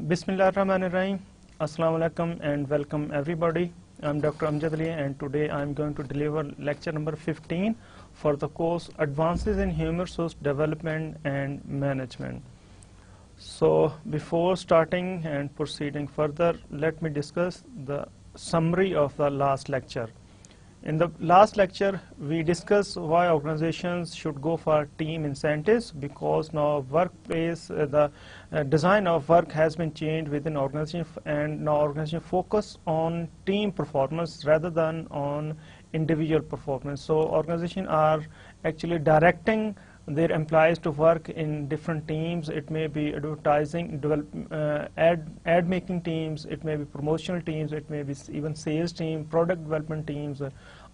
Bismillahirrahmanirrahim. Assalamu alaikum and welcome everybody. I'm Dr. Amjad Ali and today I'm going to deliver lecture number 15 for the course Advances in Human Resource Development and Management. So before starting and proceeding further, let me discuss the summary of the last lecture. In the last lecture, we discussed why organizations should go for team incentives, because now workplace, the design of work has been changed within organization, and now organization focus on team performance rather than on individual performance. So organizations are actually directing their employees to work in different teams. It may be advertising, ad making teams, it may be promotional teams, it may be even sales team, product development teams,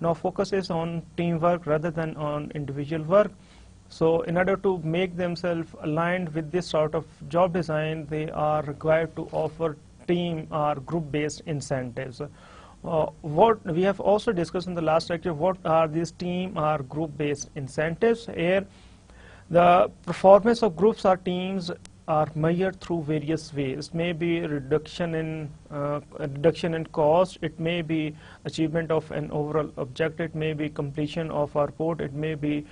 now focus is on teamwork rather than on individual work. So in order to make themselves aligned with this sort of job design, they are required to offer team or group-based incentives. What we have also discussed in the last lecture, what are these team or group-based incentives? Here, the performance of groups or teams are measured through various ways. It may be reduction in cost, it may be achievement of an overall objective, it may be completion of a report, it may be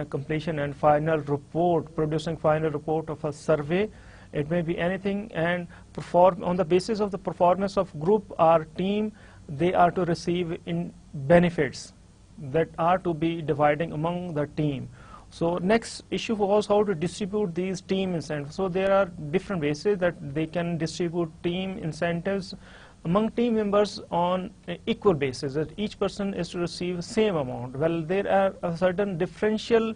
completion and final report, producing final report of a survey. It may be anything, and perform on the basis of the performance of group or team, they are to receive in benefits that are to be dividing among the team. So next issue was how to distribute these team incentives. So there are different ways that they can distribute team incentives among team members on an equal basis, that each person is to receive the same amount. Well, there are a certain differential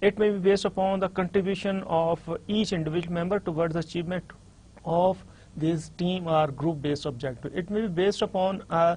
It may be based upon the contribution of each individual member towards the achievement of this team or group-based objective. It may be based upon a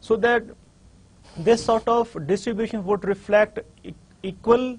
so that this sort of distribution would reflect equal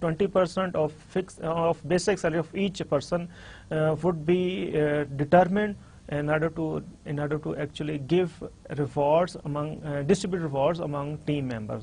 20% of basic salary of each person would be determined in order to actually give rewards among distribute rewards among team members.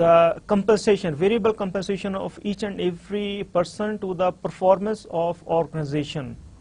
the compensation, variable compensation of each and every person to the performance of organization.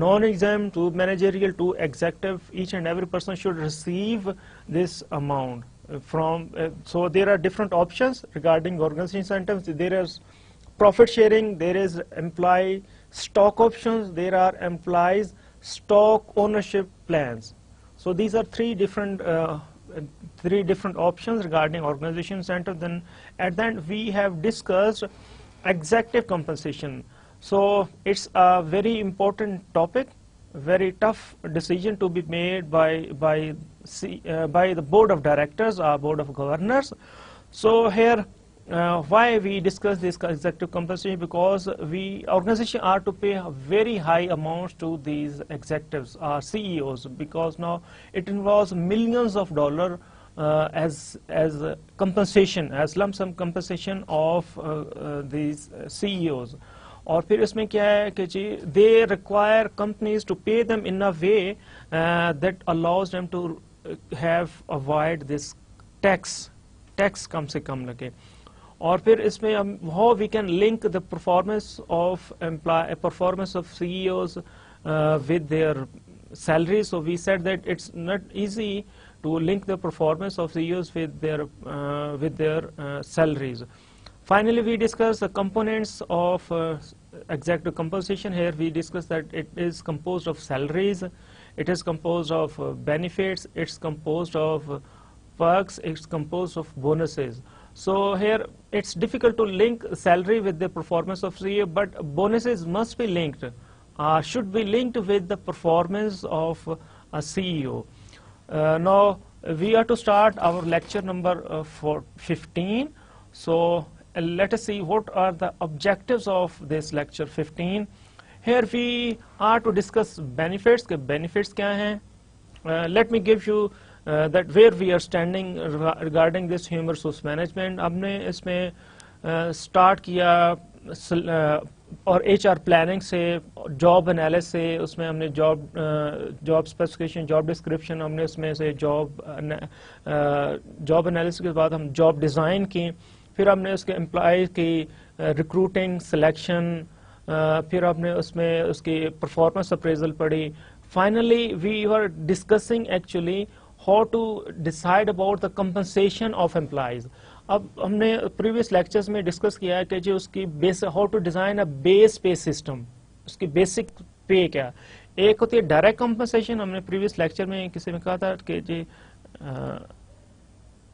non-exam to managerial to executive. Each and every person should receive this amount from so there are different options regarding organization incentives. There is profit sharing, there is employee stock options, there are employees stock ownership plans. So these are three different options regarding organization incentive. Then at the end we have discussed executive compensation. So it's a very important topic, very tough decision to be made by the board of directors or board of governors. So here why we discuss this executive compensation? Because organizations are to pay very high amounts to these executives, CEOs, because now it involves millions of dollars as compensation, as lump sum compensation of these CEOs. اور پھر اس میں کیا ہے کہ جی they require companies to pay them in a way that allows them to have avoid this tax کم سے کم لگے. اور پھر اس میں how we can link the performance of CEOs with their salaries. So we said that it's not easy to link the performance of CEOs with their salaries. Finally, we discussed the components of executive compensation. Here we discussed that it is composed of salaries, it is composed of benefits, it's composed of perks, it's composed of bonuses. So here it's difficult to link salary with the performance of CEO, but bonuses must be linked, should be linked with the performance of a CEO. Now we are to start our lecture number 15. So let us see what are the objectives of this lecture 15. Here we are to discuss benefits. Benefits kya hain? Let me give you that where we are standing regarding this human resource management. ہم نے اس میں start کیا اور H R planning سے، job analysis سے، اس میں ہم نے جاب اسپیسیفکیشن، جاب ڈسکرپشن، ہم نے اس میں سے جاب انالیس کے بعد ہم جاب ڈیزائن کی، پھر ہم نے اس کے امپلائی کی ریکروٹنگ، سلیکشن، پھر ہم نے اس میں اس کی پرفارمنس اپریزل پڑھی. Finally we are discussing actually how to decide about the compensation of employees. اب ہم نے پریویس لیکچرز میں ڈسکس کیا ہے کہ جی اس کی base, how to design a base pay system, اس کی بیسک پے کیا. ایک ہوتی ہے ڈائریکٹ کمپنسیشن، ہم نے پریویس لیکچر میں کسی میں کہا تھا کہ جی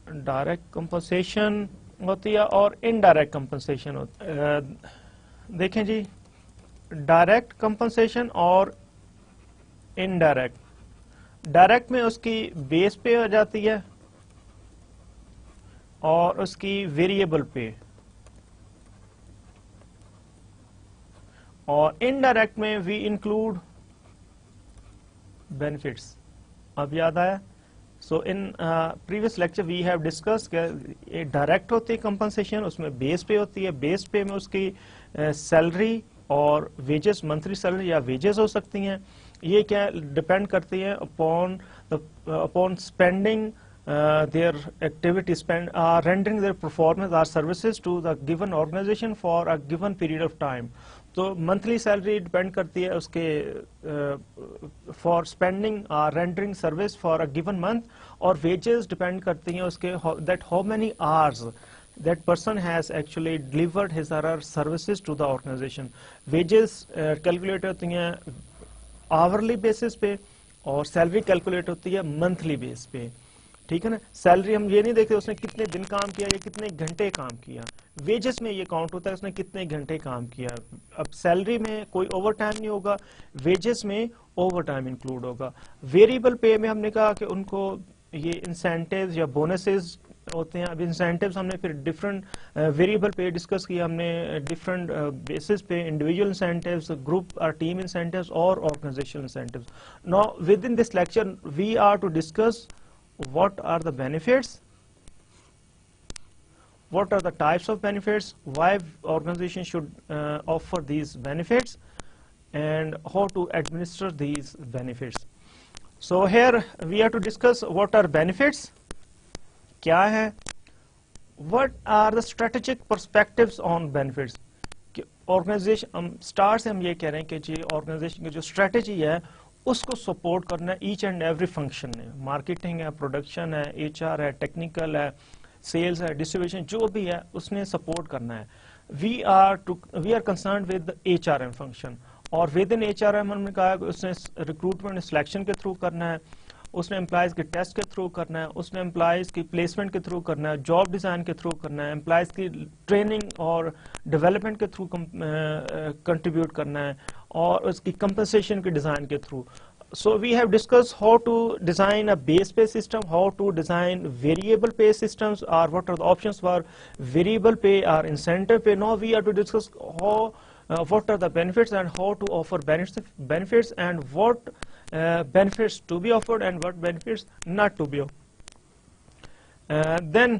ڈائریکٹ کمپنسیشن ہوتی ہے اور انڈائریکٹ کمپنسیشن ہوتی ہے. دیکھیں جی ڈائریکٹ کمپنسیشن اور انڈائریکٹ. ڈائریکٹ میں اس کی بیس پے ہو جاتی ہے اور اس کی ویریبل پے، اور انڈائریکٹ میں وی انکلوڈ بینیفٹس. اب یاد آیا؟ So in previous lecture we have discuss کہ ڈائریکٹ ہوتی ہے کمپنسیشن، اس میں بیس پے ہوتی ہے. بیس پے میں اس کی سیلری اور ویجز، منتھلی سیلری یا ویجز ہو سکتی ہیں. یہ کیا ڈپینڈ کرتی ہے upon spending their activity, rendering their performance or services to the given organization for a given period of time. تو منتھلی سیلری ڈپینڈ کرتی ہے اس کے for spending rendering service for a given month, اور wages depend کرتی ہیں اس کے that how many hours that person has actually delivered his or her services to the organization. Wages calculate ہوتی ہیں hourly basis پہ اور سیلری کیلکولیٹ ہوتی ہے منتھلی بیس پہ. ٹھیک ہے نا. سیلری ہم یہ نہیں دیکھتے اس نے کتنے دن کام کیا یا کتنے گھنٹے کام کیا. ویجز میں یہ کاؤنٹ ہوتا ہے اس نے کتنے گھنٹے کام کیا. اب سیلری میں کوئی اوور ٹائم نہیں ہوگا، ویجز میں اوور ٹائم انکلوڈ ہوگا. ویریبل پے میں ہم نے کہا کہ ان کو یہ انسینٹیوز یا بونسز ہوتے ہیں. اب انسینٹیوز ہم نے پھر ڈفرنٹ ویریبل پے ڈسکس کیا ہم نے ڈفرنٹ بیسس پہ، انڈیویجول انسینٹیوز، گروپ اور ٹیم انسینٹیوز اور organizational incentives. Now with in this lecture we are to discuss what are the benefits, what are the types of benefits, why organizations should offer these benefits, and how to administer these benefits. So here we are to discuss what are benefits, kya hai, what are the strategic perspectives on benefits. Organization start سے ہم یہ کہہ رہے ہیں کہ جی organization کی جو strategy ہے اس کو سپورٹ کرنا ہے ایچ اینڈ ایوری فنکشن ہے. مارکیٹنگ ہے، پروڈکشن ہے، ایچ آر ہے، ٹیکنیکل ہے، سیلز ہے، ڈسٹریبیوشن، جو بھی ہے اس نے سپورٹ کرنا ہے. We are concerned with H R M function, اور within H R M ہم نے کہا کہ اس نے ریکروٹمنٹ سلیکشن کے تھرو کرنا ہے، اس نے امپلائز کے ٹیسٹ کے تھرو کرنا ہے، اس نے امپلائز کی پلیسمنٹ کے تھرو کرنا ہے، جاب ڈیزائن کے تھرو کرنا ہے، امپلائز کی ٹریننگ اور ڈیولپمنٹ کے تھرو کنٹریبیوٹ کرنا ہے، اور اس کی کمپنسیشن کے ڈیزائن کے through. So we have discussed how to design a base pay system, how to design variable pay systems, or what are the options for variable pay or incentive pay. Now we are to discuss what are the benefits and how to offer benefits and what benefits to be offered and what benefits not to be offered. Then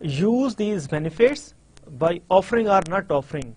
use these benefits by offering or not offering,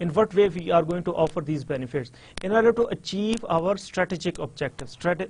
in what way we are going to offer these benefits in order to achieve our strategic objectives.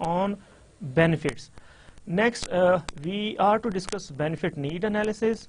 on benefits. Next we are to discuss benefit need analysis,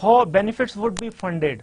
How benefits would be funded,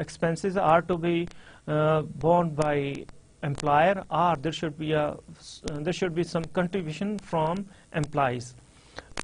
expenses are to be borne by employer or there should be some contribution from employees.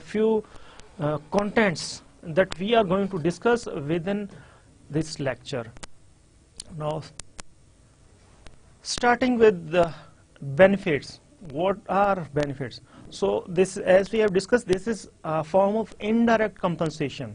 few contents that we are going to discuss within this lecture. Now starting with the benefits. What are benefits? So this, as we have discussed, this is a form of indirect compensation.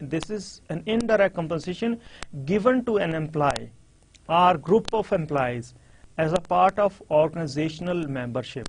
This is an indirect compensation given to an employee or group of employees as a part of organizational membership.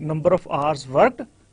number of hours worked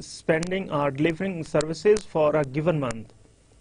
spending or delivering services for a given month.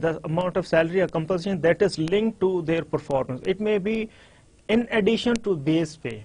the amount of salary or compensation that is linked to their performance. It may be in addition to base pay.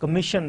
commission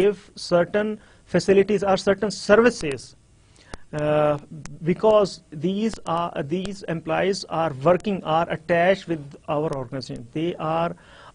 give certain facilities or certain services because these employees are working, are attached with our organization, they are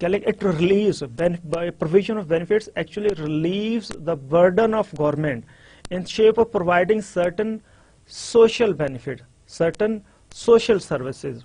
it relieves, by provision of benefits actually relieves the burden of government in shape of providing certain social benefit, certain social services.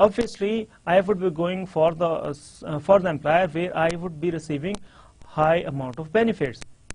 obviously I would be going for the employer where I would be receiving high amount of benefits.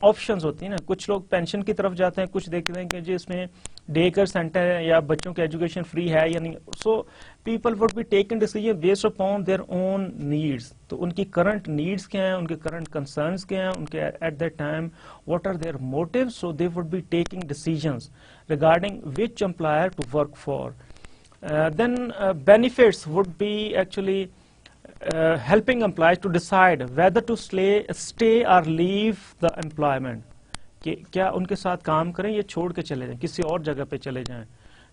Options ہوتی ہیں نا, کچھ لوگ pension کی طرف جاتے ہیں, کچھ دیکھتے ہیں کہ جی اس میں ڈے کیئر سینٹر ہے یا بچوں کی ایجوکیشن فری ہے یا نہیں. So people would be taken decision based upon their own needs. تو ان کی کرنٹ نیڈس کیا ہیں, ان کے کرنٹ کنسرنس کیا ہیں, ان کے at that time what are their motives. So they would be taking decisions regarding which employer to work for. Then benefits would be actually helping employees to decide whether to stay or leave the employment. کہ کیا ان کے ساتھ کام کریں یا چھوڑ کے چلے جائیں, کسی اور جگہ پہ چلے جائیں,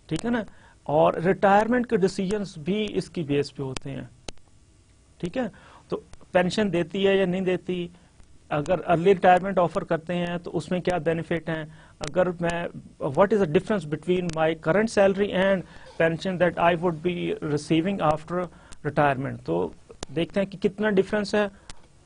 ٹھیک ہے نا. اور ریٹائرمنٹ کے ڈیسیجنس بھی اس کی بیس پہ ہوتے ہیں, ٹھیک ہے. تو پینشن دیتی ہے یا نہیں دیتی, اگر ارلی ریٹائرمنٹ آفر کرتے ہیں تو اس میں کیا بینیفٹ ہیں, اگر میں what is the difference between my current salary and pension that I would be receiving after retirement. تو دیکھتے ہیں کہ کتنا ڈفرنس ہے.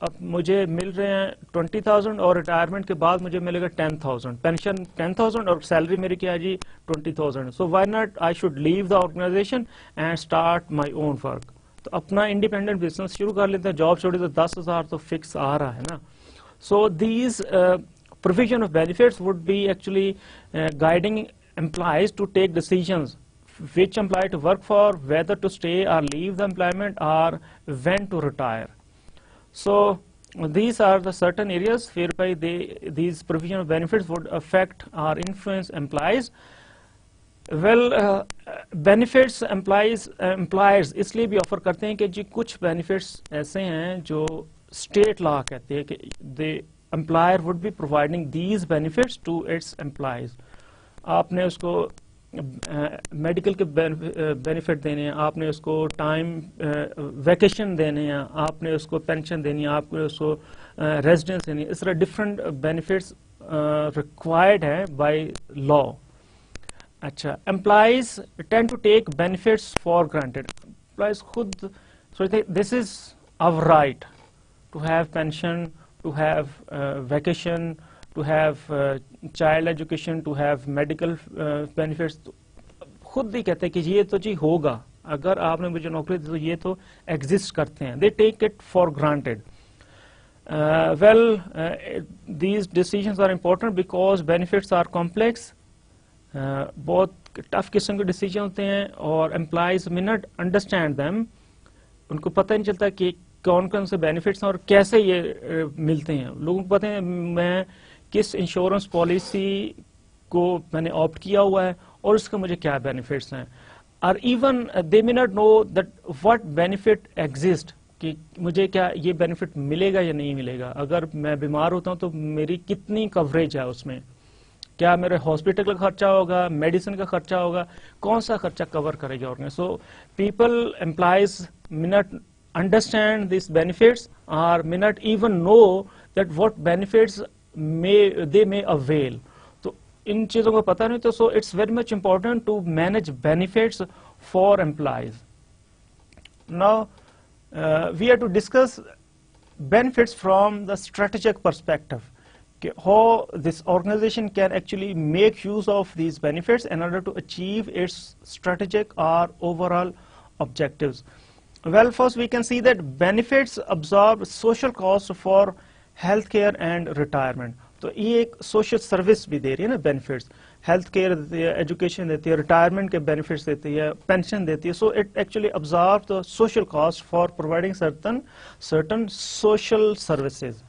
اب مجھے مل رہے ہیں 20,000 اور ریٹائرمنٹ کے بعد مجھے ملے گا 10,000, پینشن 10,000 اور سیلری میری کیا ہے جی 20,000. So why not I should leave the organization and start my own work. تو اپنا انڈیپینڈنٹ بزنس شروع کر لیتے ہیں, جاب چھوڑی تو 10,000 تو فکس آ رہا ہے نا. So these provision of benefits would be actually guiding employees to take decisions which employee to work for, whether to stay or leave the employment or when to retire. So these are the certain areas whereby these provision of benefits would affect or influence employees. Well, benefits employers اس لیے بھی offer کرتے ہیں کہ جی کچھ benefits ایسے ہیں جو state لا کہتے ہیں کہ the employer would be providing these benefits to its employees. آپ نے اس کو میڈیکل کے بینیفٹ دینے ہیں, آپ نے اس کو ٹائم ویکیشن دینے ہیں, آپ نے اس کو پینشن دینی ہے, آپ نے اس کو ریزیڈنس دینی ہے. اس طرح ڈفرنٹ بینیفٹس ریکوائرڈ ہیں بائی لا. اچھا, employees tend to take benefits for granted. Employees خود سوچتے this is our right to have pension, to have vacation, to have child education, to have medical benefits. خود ہی کہتے ہیں کہ یہ تو جی ہوگا, اگر آپ نے مجھے نوکری دی تو یہ تو ایگزسٹ کرتے ہیں. They take it for granted. Well, these decisions are important because benefits are complex. بہت ٹف قسم کے ڈیسیجن ہوتے ہیں اور employees may not understand them. ان کو پتہ نہیں چلتا کہ کون کون سے بینیفٹس ہیں اور کیسے یہ ملتے ہیں. لوگوں کو پتہ ہے میں کس انشورنس پالیسی کو میں نے آپٹ کیا ہوا ہے اور اس کا مجھے کیا بینیفٹس ہیں, اور even they may not know that what benefit exist, کہ مجھے کیا یہ بینیفٹ ملے گا یا نہیں ملے گا. اگر میں بیمار ہوتا ہوں تو میری کتنی کوریج ہے اس میں, کیا میرے ہاسپٹل کا خرچہ ہوگا, میڈیسن کا خرچہ ہوگا, کون سا خرچہ کور کرے گا organisation. So people employees may not understand these benefits or may not even know that what benefits they may avail. تو ان چیزوں کو پتہ نہیں, تو so it's very much important to manage benefits for employees. Now we are to discuss benefits from the strategic perspective, how this organization can actually make use of these benefits in order to achieve its strategic or overall objectives. Well, first we can see that benefits absorb social costs for health care and retirement. تو یہ ایک social service بھی دے رہی ہے نا benefits. Health care دیتی ہے, education دیتی ہے, ریٹائرمنٹ کے بینیفٹس دیتی ہے, پینشن دیتی ہے. سو it actually absorb the social cost for providing certain social services.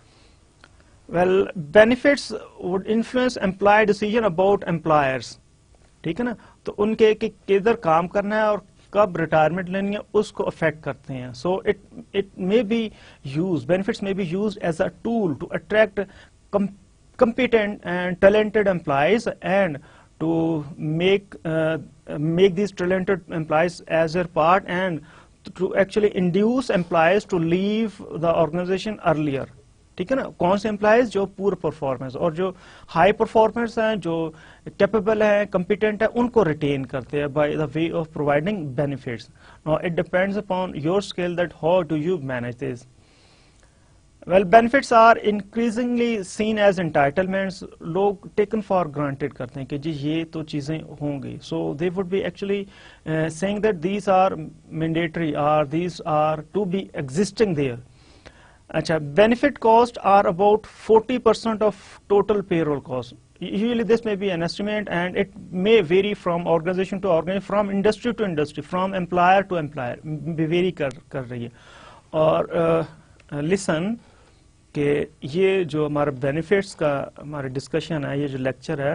Well, benefits would influence employee decision about employers. ٹھیک ہے نا, تو ان کے کدھر کام کرنا ہے اور کب ریٹائرمنٹ لینی ہے اس کو افیکٹ کرتے ہیں. So it may be used, benefits may be used as a tool to attract competent and talented employees and to make these talented employees as their part and to actually induce employees to leave the organization earlier. ٹھیک ہے نا, کون سے employees جو poor performance اور جو high performers ہیں, جو کیپیبل ہیں, کمپیٹنٹ ہیں, ان کو ریٹین کرتے ہیں by the way of providing benefits. Now it depends upon your skill that how do you manage this. Well, benefits are increasingly seen as entitlements. لوگ ٹیکن فار گرانٹیڈ کرتے ہیں کہ جی یہ تو چیزیں ہوں گی. So they would be actually seeing that these are mandatory اور these are to be existing there. اچھا, benefit cost are about 40% of total payroll cost. Usually this may be an estimate and it may vary from organization to organization, from industry to industry, from employer to employer, vary کر رہی ہے. اور listen کہ یہ جو ہمارا benefits کا ہمارا ڈسکشن ہے, یہ جو لیکچر ہے,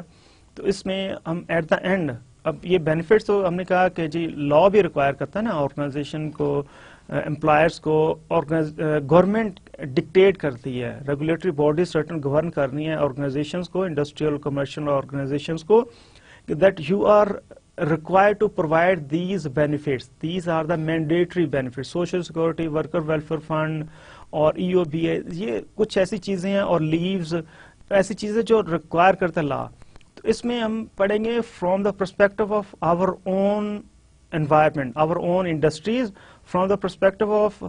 تو اس میں ہم ایٹ دا اینڈ, اب یہ بینیفٹس تو ہم نے کہا کہ جی لا بھی ریکوائر کرتا ہے نا آرگنائزیشن کو, امپلائرس کو, گورنمنٹ ڈکٹیٹ کرتی ہے, ریگولیٹری باڈیز سرٹن گورن کرنی ہے آرگنائزیشنس کو, انڈسٹریل کمرشل آرگنائزیشنس کو, that you are required to provide these benefits. These are the mandatory benefits. Social Security, Worker Welfare Fund اور EOBA, یہ کچھ ایسی چیزیں ہیں, اور لیوز, ایسی چیزیں جو ریکوائر کرتا لا. تو اس میں ہم پڑھیں گے from the perspective of our own environment, our own industries, from the perspective of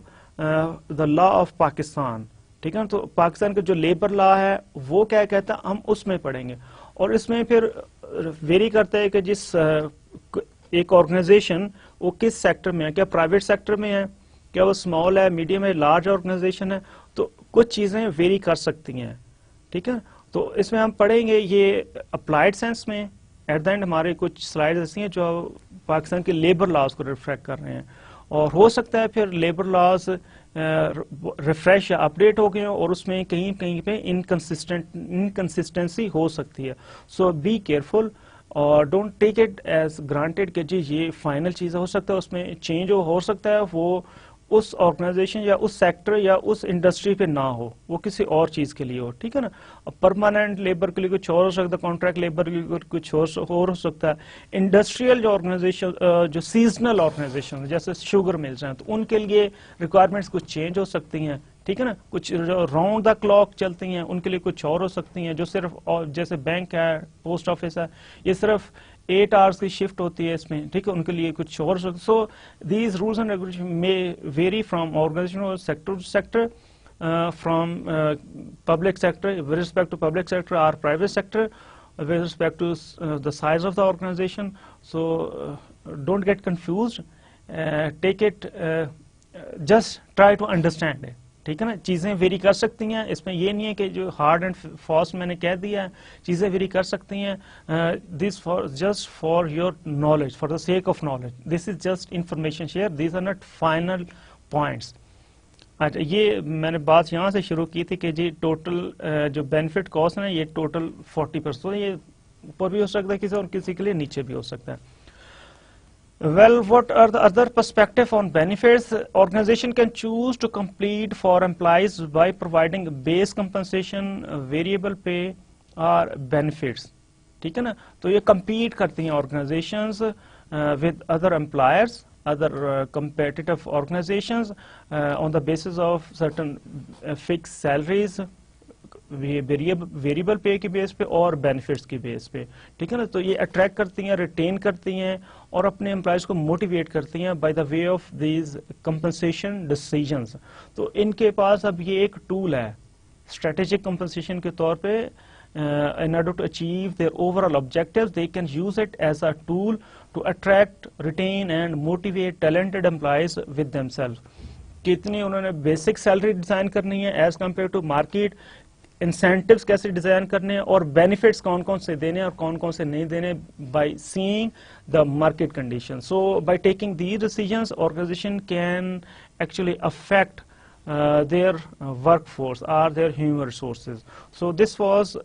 the law of Pakistan. ٹھیک ہے نا, تو پاکستان کا جو لیبر لا ہے وہ کیا کہتا ہے, ہم اس میں پڑھیں گے. اور اس میں پھر ویری کرتا ہے کہ جس ایک آرگنائزیشن وہ کس سیکٹر میں ہے, کیا پرائیویٹ سیکٹر میں ہے, کیا وہ اسمال ہے, میڈیم ہے, لارج آرگنائزیشن ہے, تو کچھ چیزیں ویری کر سکتی ہیں. ٹھیک ہے, تو اس میں ہم پڑھیں گے یہ اپلائیڈ سینس میں. ایٹ دا اینڈ ہمارے کچھ سلائڈ ایسی ہیں جو پاکستان کے لیبر لاز کو ریفلیکٹ کر رہے ہیں, اور ہو سکتا ہے پھر لیبر لاز ریفریش یا اپڈیٹ ہو گئے اور اس میں کہیں کہیں پہ انکنسسٹنسی ہو سکتی ہے. سو بی کیئرفل اور don't take it as granted کہ جی یہ فائنل چیز ہو سکتا ہے, اس میں چینج ہو سکتا ہے, وہ اس آرگنائزیشن یا اس سیکٹر یا اس انڈسٹری پہ نہ ہو, وہ کسی اور چیز کے لیے ہو. ٹھیک ہے نا, پرماننٹ لیبر کے لیے کچھ اور ہو سکتا ہے, کانٹریکٹ لیبر کے لیے کچھ اور ہو سکتا ہے. انڈسٹریل جو آرگنائزیشن, جو سیزنل آرگنائزیشن جیسے شوگر ملز ہیں, تو ان کے لیے ریکوائرمنٹس کچھ چینج ہو سکتی ہیں. ٹھیک ہے نا, کچھ راؤنڈ دا کلاک چلتی ہیں, ان کے لیے کچھ اور ہو سکتی ہیں. جو صرف جیسے بینک ہے, پوسٹ آفس ہے, یہ صرف 8 hours کی شفٹ ہوتی ہے اس میں. ٹھیک ہے, ان کے لیے کچھ اور. So these rules and regulation may vary from organisation اور sector to sector, from public sector with respect to public sector اور private sector with respect to the size of the organization. So don't get confused, take it, just try to understand it. ٹھیک ہے نا, چیزیں very کر سکتی ہیں, اس میں یہ نہیں ہے کہ جو ہارڈ اینڈ فاسٹ میں نے کہہ دیا ہے, چیزیں ویری کر سکتی ہیں. This for just for your knowledge, for the sake of knowledge, this is just information share, these are not final points. اچھا, یہ میں نے بات یہاں سے شروع کی تھی کہ جی ٹوٹل جو بینیفٹ کاسٹ ہے یہ ٹوٹل 40%, یہ اوپر بھی ہو سکتا ہے کسی اور کسی کے لیے نیچے بھی ہو سکتا ہے. Well, what are the other perspective on benefits? Organization can choose to compete for employees by providing base compensation, variable pay or benefits. ٹھیک ہے نا, تو یہ compete کرتی ہیں organizations with other employers, other competitive organizations on the basis of certain fixed salaries, variable pay کی base پہ اور بینیفٹس کی بیس پہ. ٹھیک ہے نا, تو یہ اٹریکٹ کرتی ہیں, ریٹین کرتی ہیں اور اپنے امپلائیز کو موٹیویٹ کرتی ہیں by the way of these compensation decisions. تو ان کے پاس اب یہ ایک ٹول ہے اسٹریٹجک کمپنسیشن کے طور پہ. In order to achieve their overall objectives, they can use it as a tool to attract, retain and motivate talented employees with themselves. کتنی انہوں نے بیسک سیلری ڈیزائن کرنی ہے as compare to market, incentives کیسے design کرنے ہیں, اور benefits کون کون سے دینے اور کون کون سے نہیں دینے by seeing the market condition. So by taking these decisions organization can actually affect their workforce or their human resources. So this was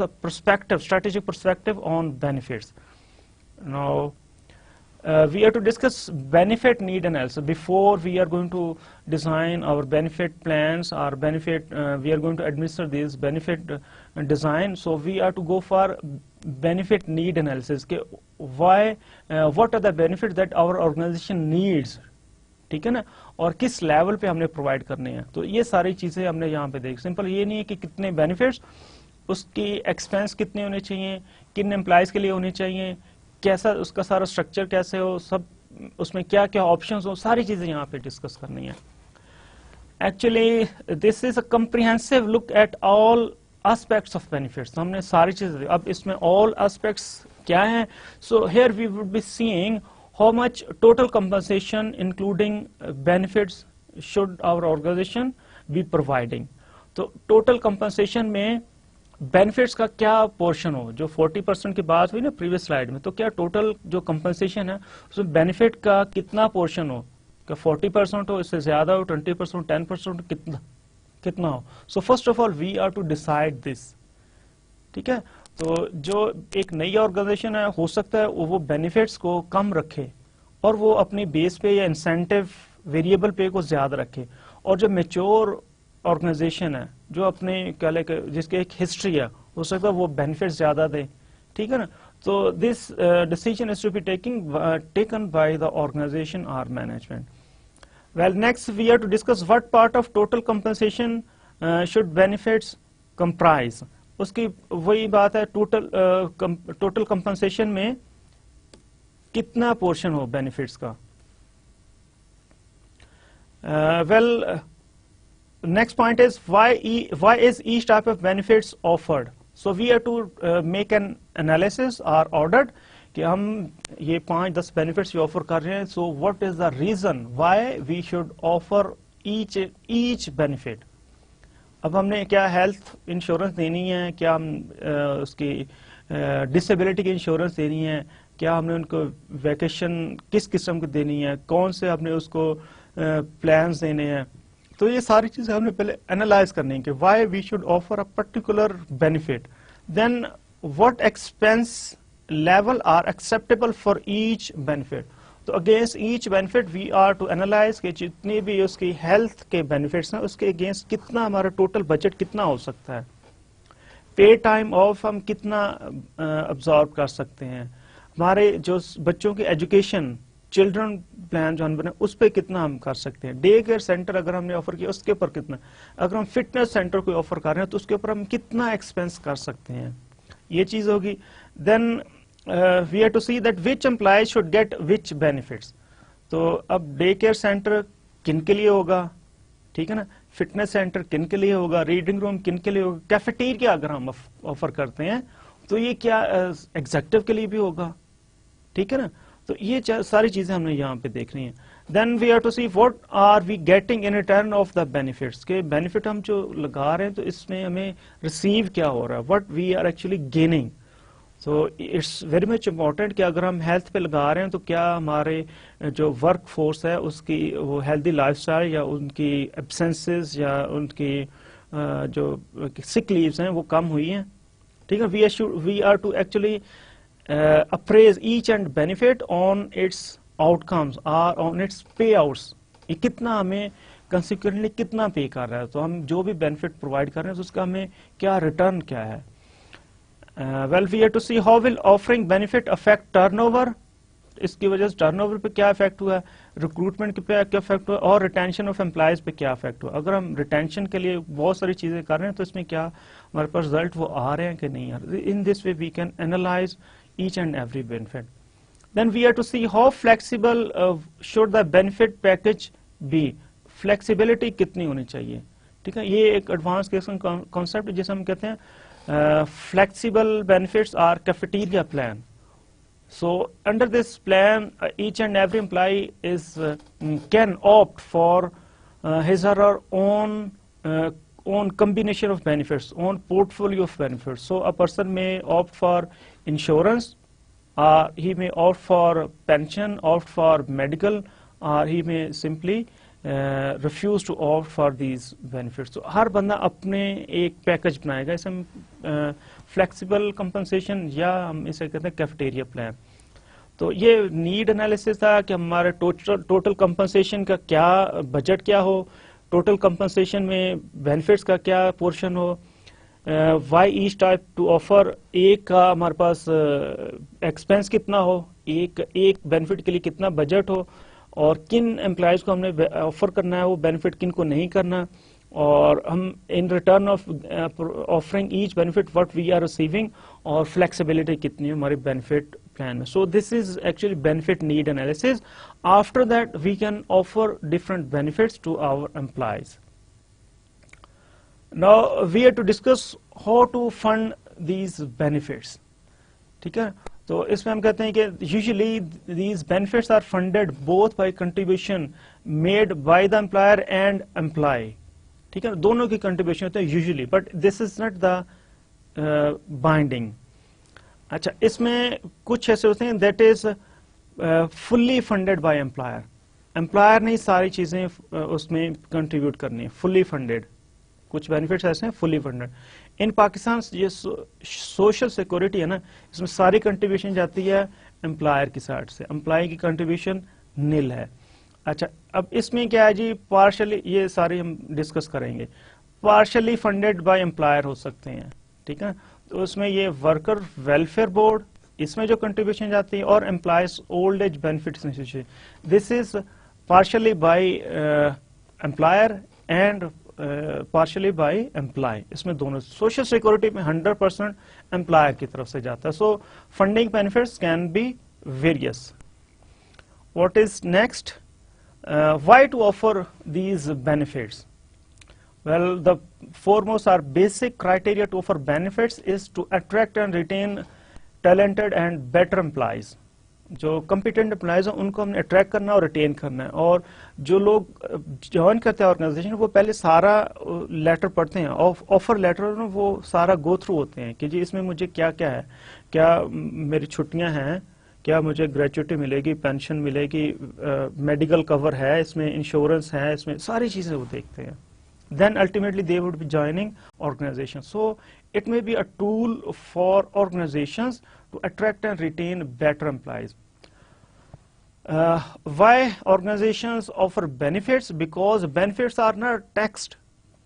a perspective, strategic perspective on benefits. Now we have to discuss benefit need analysis before we are going to design our benefit plans or benefit we are going to administer this benefit design. So we have to go for benefit need analysis. Why what are the benefits that our organization needs, ٹھیک ہے نا, اور کس level پہ ہم نے provide کرنے ہیں. تو یہ ساری چیزیں ہم نے یہاں پہ دیکھ. سمپل یہ نہیں ہے کہ کتنے بینیفٹس, اس کی ایکسپینس کتنے ہونے چاہیے, کن امپلائیز کے لیے ہونے چاہیے, کیسا اس کا سارا اسٹرکچر کیسے ہو, سب اس میں کیا کیا آپشنز ہو, ساری چیزیں یہاں پہ ڈسکس کرنی ہے. Actually this is a comprehensive look at all aspects of benefits. ہم نے ساری چیزیں, اب اس میں آل اسپیکٹس کیا ہیں. So here we would be seeing how much total compensation including benefits should our organization be providing. تو ٹوٹل کمپنسیشن میں بینیفٹس کا کیا پورشن ہو, جو 40% کی بات ہوئی نا پریویس سلائیڈ میں, تو کیا ٹوٹل جو کمپنسیشن ہے اس میں بینیفٹ کا کتنا پورشن ہو, کہ 40% ہو, اس سے زیادہ ہو, 20%, 10%, کتنا ہو. So first of all we are to decide this. ٹھیک ہے, تو جو ایک نئی آرگنائزیشن ہے ہو سکتا ہے وہ بینیفٹس کو کم رکھے اور وہ اپنی بیس پہ یا انسینٹو ویریبل پے کو زیادہ رکھے, اور جو میچور آرگنائزیشن ہے جو اپنے کیا لے کے جس کی ایک ہسٹری ہے ہو سکتا ہے وہ بینیفٹ زیادہ دے. ٹھیک ہے نا, تو this decision is to be taken by the organisation اور management. Well next we are to discuss what part of total compensation should benefits comprise. اس کی وہی بات ہے, ٹوٹل کمپنسیشن میں کتنا پورشن ہو بینیفٹس کا. Well next point is why is each type of benefits offered. So we have to make an analysis or audit کہ ہم یہ 5-10 benefits یہ offer کر رہے ہیں. So what is the reason why we should offer each benefit. اب ہم نے کیا ہیلتھ انشورنس دینی ہے, کیا ہم اس کی ڈسیبلٹی کی انشورنس دینی ہے, کیا ہم نے ان کو ویکیشن کس قسم کی دینی ہے, کون سے ہم نے اس کو پلانس دینے ہیں. تو یہ ساری چیزیں ہم نے پہلے اینالائز کرنی ہے کہ why we should offer a particular benefit, then what expense level are acceptable for each benefit. تو against each benefit we are to analyse کہ جتنی بھی اس کی ہیلتھ کے بینیفٹس ہیں اس کے اگینسٹ کتنا ہمارا ٹوٹل بجٹ کتنا ہو سکتا ہے, پے ٹائم آف ہم کتنا ابزارو کر سکتے ہیں, ہمارے جو بچوں کی ایجوکیشن چلڈرن پلان جو ہم بنے اس پہ کتنا ہم کر سکتے ہیں, ڈے کیئر سینٹر اگر ہم نے آفر کیا اس کے اوپر کتنا, اگر ہم فٹنس سینٹر کو آفر کر رہے ہیں تو اس کے اوپر ہم کتنا ایکسپینس کر سکتے ہیں, یہ چیز ہوگی. Then we have to see that which employees should get which benefits. تو اب ڈے کیئر سینٹر کن کے لیے ہوگا, ٹھیک ہے نا, فٹنس سینٹر کن کے لیے ہوگا, ریڈنگ روم کن کے لیے ہوگا, کیفیٹیریا اگر ہم آفر کرتے ہیں تو یہ کیا ایگزیکٹو کے لیے بھی ہوگا. ٹھیک ہے نا, تو یہ ساری چیزیں ہم نے یہاں پہ دیکھنی ہیں. Then we have to see what are we getting in return of the benefits, کہ بینیفٹ ہم جو لگا رہے ہیں تو اس میں ہمیں ریسیو کیا ہو رہا ہے, what we are actually gaining. So it's very much important کہ اگر ہم ہیلتھ پہ لگا رہے ہیں تو کیا ہمارے جو ورک فورس ہے اس کی وہ ہیلدی لائف اسٹائل یا ان کی ایبسنسز یا ان کی جو سک لیوز ہیں وہ کم ہوئی ہیں. ٹھیک ہے, we are to actually appraise each and benefit on its outcomes or on its payouts. یہ کتنا ہمیں کنسیکوئنٹلی کتنا پے کر رہا ہے, تو ہم جو بھی بینیفٹ پرووائڈ کر رہے ہیں تو اس کا ہمیں کیا ریٹرن کیا ہے. Well we have to see how will offering benefit affect turnover. اس کی وجہ سے ٹرن اوور پہ کیا افیکٹ ہوا ہے, ریکروٹمنٹ پہ کیا افیکٹ ہوا, اور ریٹینشن آف امپلائیز پہ کیا افیکٹ ہوا. اگر ہم ریٹینشن کے لیے بہت ساری چیزیں کر رہے ہیں تو اس میں کیا ہمارے پاس ریزلٹ وہ آ رہے ہیں کہ نہیں آ رہے. In this way we can analyse each and every benefit. Then we have to see how flexible should the benefit package be. Flexibility کتنی ہونی چاہیے. ٹھیک ہے, یہ ایک ایڈوانس کانسیپٹ جسے ہم کہتے ہیں flexible benefits are cafeteria plan. So under this plan each and every employee is can opt for his or her own combination of benefits, own portfolio of benefits. So a person may opt for insurance, he may opt for pension, opt for medical, or he may simply refuse to opt for these benefits. So ہر بندہ اپنے ایک package بنائے گا, اسے ہم flexible compensation یا ہم اسے کہتے ہیں کیفیٹیریا پلان. تو یہ نیڈ انالیسس تھا کہ ہمارے ٹوٹل کمپنسیشن کا کیا بجٹ کیا ہو, ٹوٹل کمپنسیشن میں بینیفٹس کا کیا پورشن ہو, which type to offer, ایک کا ہمارے پاس ایکسپینس کتنا ہو, ایک بینیفٹ کے لیے کتنا بجٹ ہو, اور کن امپلائیز کو ہم نے آفر کرنا ہے وہ بینیفٹ, کن کو نہیں کرنا, اور ہم in return of offering each benefit what we are receiving, اور فلیکسیبلٹی کتنی ہے ہمارے بینیفٹ پلان میں. So this is actually benefit need analysis. After that we can offer different benefits to our employees. Now we have to discuss how to fund these benefits. ٹھیک ہے, تو اس میں ہم کہتے ہیں کہ usually these benefits are funded both by contribution made by the employer and employee. ٹھیک ہے, دونوں کی کنٹریبیوشن ہوتے ہیں usually, but this is not the binding. اچھا, اس میں کچھ ایسے ہوتے ہیں that is fully funded by employer. Employer نے ساری چیزیں اس میں کنٹریبیوٹ کرنی ہے, فلی فنڈیڈ. کچھ بینیفٹس ایسے ہیں فلی فنڈیڈ. ان پاکستان یہ سوشل سیکورٹی ہے نا, اس میں ساری کنٹریبیوشن جاتی ہے امپلائر کی سائڈ سے, امپلائی کی کنٹریبیوشن نل ہے. اچھا, اب اس میں کیا ہے جی, پارشلی یہ ساری ہم ڈسکس کریں گے. پارشلی فنڈیڈ بائی امپلائر ہو سکتے ہیں, ٹھیک ہے, تو اس میں یہ ورکر ویلفیئر بورڈ, اس میں جو کنٹریبیوشن جاتی ہے, اور employees old age benefits institution, this is partially by employer and partially by employee. اس میں دونوں, سوشل سیکورٹی میں 100% امپلائر کی طرف سے جاتا ہے. So funding benefits can be various. What is next, why to offer these benefits? Well, the foremost or basic criteria to offer benefits is to attract and retain talented and better employees. جو competent employees ہیں ان کو ہم نے attract کرنا اور ریٹین کرنا ہے, اور جو لوگ جوائن کرتے ہیں آرگنائزیشن وہ پہلے سارا لیٹر پڑھتے ہیں, آفر لیٹر وہ سارا گو تھرو ہوتے ہیں کہ جی اس میں مجھے کیا کیا ہے, کیا میری چھٹیاں ہیں, کیا مجھے گریچوٹی ملے گی, پینشن ملے گی, میڈیکل کور ہے, اس میں انشورنس ہے, اس میں ساری چیزیں وہ دیکھتے ہیں. Then ultimately they would be joining organization. So it may be a tool for organizations to attract and retain better employees. Why organizations offer benefits? Because benefits are not taxed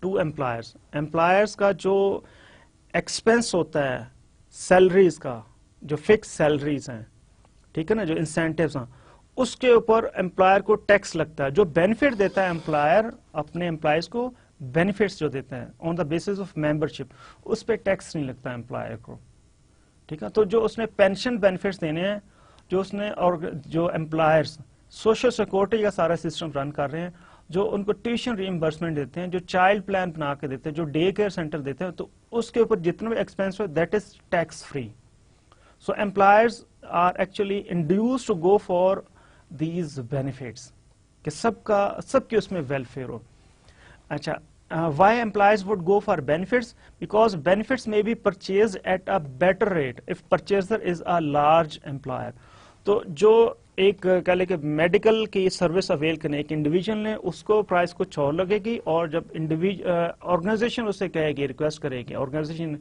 to employers. Employers کا جو expense ہوتا ہے salaries کا, جو fixed salaries ہیں, ٹھیک ہے نا, جو انسینٹیوز ہیں, اس کے اوپر امپلائر کو ٹیکس لگتا ہے. جو بینیفٹ دیتا ہے امپلائر اپنے امپلائیز کو, بینیفٹس جو دیتے ہیں آن دا بیسس آف ممبرشپ, اس پہ ٹیکس نہیں لگتا امپلائر کو, ٹھیک ہے. تو جو اس نے پینشن بینیفٹس دینے ہیں, جو اس نے, اور جو امپلائرس سوشل سیکورٹی کا سارا سسٹم رن کر رہے ہیں, جو ان کو ٹیوشن ری امبرسمنٹ دیتے ہیں, جو چائلڈ پلان بنا کے دیتے ہیں, جو ڈے کیئر سینٹر دیتے ہیں, تو اس کے اوپر جتنا بھی ایکسپینس ہو that is tax free. So employers are actually induce to go for these benefits کہ سب کی اس میں ویلفیئر ہو. اچھا, why employees would go for benefits? Because benefits may be purchased at a better rate if purchaser is a large employer. تو جو ایک کہہ لے کہ میڈیکل کی سروس اویل کرنے ایک انڈیویجل نے, اس کو پرائز کچھ اور لگے گی, اور جب آرگنائزیشن اسے کہے گی, ریکویسٹ کرے گی, آرگنائزیشن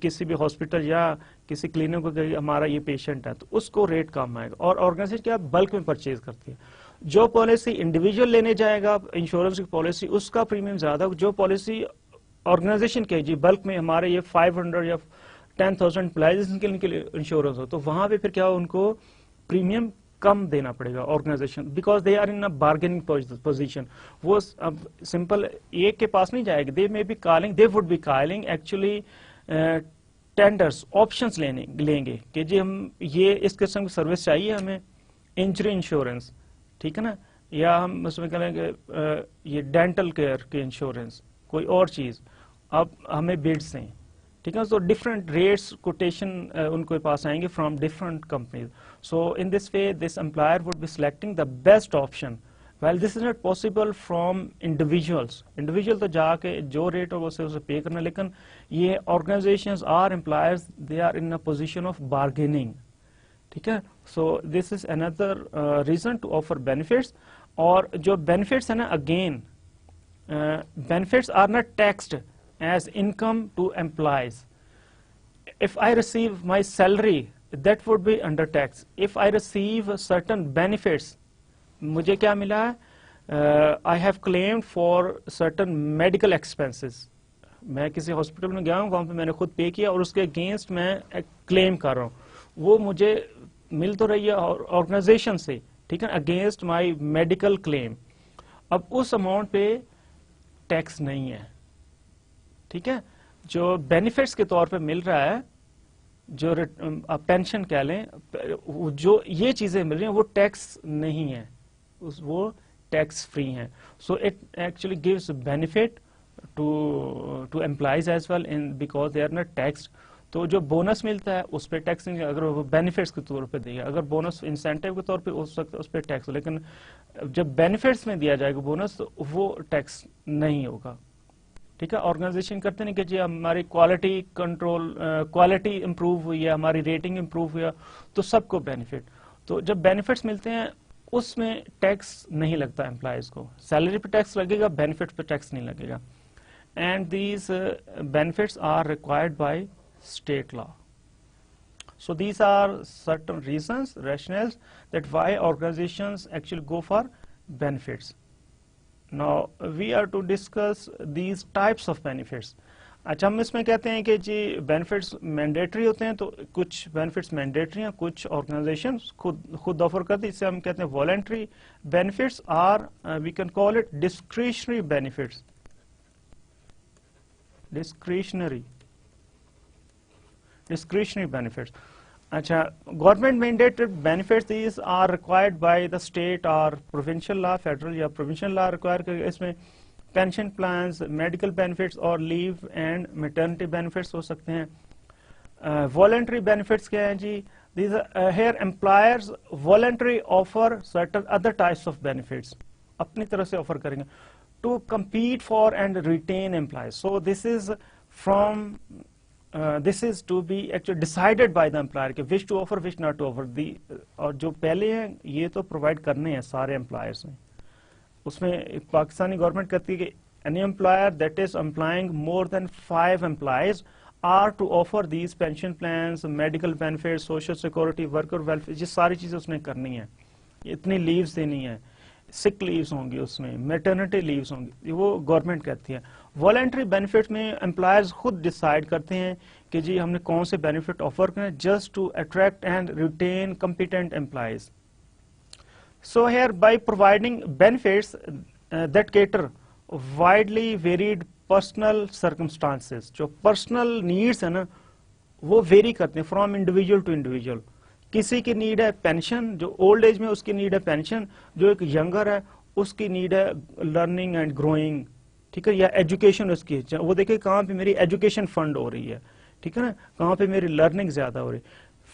کسی بھی ہاسپٹل یا کسی کلینک کو کہے گی ہمارا یہ پیشنٹ ہے, تو اس کو ریٹ کم آئے گا, اور آرگنائزیشن کیا بلک میں پرچیز کرتی ہے. جو پالیسی انڈیویجل لینے جائے گا انشورنس کی پالیسی, اس کا پریمیم زیادہ. جو پالیسی آرگنائزیشن کے جی بلک میں ہمارے یہ 500 یا 10,000 امپلائیز کے لیے انشورنس ہو, تو وہاں پہ پھر کیا ان کو پریمیم کم دینا پڑے گا organisation, because they are in bargaining position. وہ اب سمپل ایک کے پاس نہیں جائے گا, they may be calling, they would be calling actually tenders, options لیں گے کہ جی ہم یہ اس قسم کی سروس چاہیے ہمیں, انجری انشورنس, ٹھیک ہے نا, یا ہم اس میں کہیں گے یہ ڈینٹل کیئر کے انشورنس, کوئی اور چیز, اب ہمیں بڈس دیں, ٹھیک ہے. تو ڈفرنٹ ریٹس کوٹیشن ان کے پاس آئیں گے from different companies. So in this way this employer would be selecting the best option. Well this is not possible from individuals, individual تو جا کے جو ریٹ ہو اسے پے کرنا, لیکن یہ organizations are employers they are in position of bargaining, ٹھیک ہے. So this is another reason to offer benefits. اور جو بینیفٹس ہیں نا, again benefits are not taxed as income to employees. If I receive my salary, that would be under tax. If I receive certain benefits, مجھے کیا ملا ہے, I have claimed for certain medical expenses. میں کسی hospital میں گیا ہوں, وہاں پہ میں نے خود پے کیا, اور اس کے اگینسٹ میں کلیم کر رہا ہوں, وہ مجھے مل تو رہی ہے آرگنائزیشن سے, ٹھیک ہے, اگینسٹ مائی میڈیکل کلیم. اب اس اماؤنٹ پہ ٹیکس نہیں ہے, ٹھیک ہے. جو بینیفٹس کے طور پہ مل رہا ہے, جو پینشن کہہ لیں, جو یہ چیزیں مل رہی ہیں وہ ٹیکس نہیں ہے, وہ ٹیکس فری ہیں. So it actually gives benefit to employees as well in because they are not taxed. تو جو بونس ملتا ہے اس پہ ٹیکس نہیں، اگر وہ بینیفٹس کے طور پہ دے گا، اگر بونس انسینٹیو کے طور پہ ہو سکتا ہے اس پہ ٹیکس، لیکن جب بینیفٹس میں دیا جائے گا بونس تو وہ ٹیکس نہیں ہوگا. ٹھیک ہے. آرگنائزیشن کرتے نہیں کہ جی ہماری کوالٹی کنٹرول، کوالٹی امپروو ہوئی ہے، ہماری ریٹنگ امپروو ہوا تو سب کو بینیفٹ. تو جب بینیفٹس ملتے ہیں اس میں ٹیکس نہیں لگتا امپلائیز کو. سیلری پہ ٹیکس لگے گا، بینیفٹ پہ ٹیکس نہیں لگے گا. And these benefits are required by state law. So these are certain reasons, rationales that why organizations actually go for benefits. Now we are to discuss these types of benefits. اچھا ہم اس میں کہتے ہیں کہ جی benefits mandatory ہوتے ہیں، تو کچھ بینیفٹس مینڈیٹری ہیں، کچھ آرگنائزیشن خود آفر کرتی ہیں، اسے ہم کہتے ہیں والنٹری بینیفٹس، اور we can call it discretionary benefits. discretionary benefits. اچھا government mandated benefits these are required by the state or provincial law, federal یا provincial law require کہ اس میں pension plans, medical benefits اور leave and maternity benefits ہو سکتے ہیں. voluntary benefits کیا ہیں جی؟ these are here employers voluntary offer certain other types of benefits، اپنی طرف سے آفر کریں گے to compete for and retain employees. So this is to be actually decided by the employer کہ which to offer, which not to offer. اور جو پہلے ہیں یہ تو پرووائڈ کرنے ہیں سارے امپلائرس میں. اس میں پاکستانی گورنمنٹ کہتی ہے کہ any employer that is employing more than 5 employees are to offer these pension plans, medical benefits, social security, worker welfare. یہ ساری چیزیں اس نے کرنی ہیں، اتنی لیوز دینی ہیں، سک لیوز ہوں گی، اس میں میٹرنٹی لیوز ہوں گی، وہ گورنمنٹ کہتی ہے. والنٹری بینیفٹ میں امپلائرز خود ڈیسائیڈ کرتے ہیں کہ جی ہم نے کون سے بینیفٹ آفر کریں just to attract and retain competent employees. So here by providing benefits that cater widely varied personal circumstances. جو پرسنل نیڈس ہیں نا وہ ویری کرتے ہیں فرام انڈیویجول ٹو انڈیویجول. کسی کی نیڈ ہے پینشن، جو اولڈ ایج میں اس کی نیڈ ہے پینشن، جو ایک ینگر ہے اس کی نیڈ ہے لرننگ اینڈ گروئنگ. ٹھیک ہے، یا ایجوکیشن اس کی، وہ دیکھیں کہاں پہ میری ایجوکیشن فنڈ ہو رہی ہے، ٹھیک ہے نا، کہاں پہ میری لرننگ زیادہ ہو رہی ہے.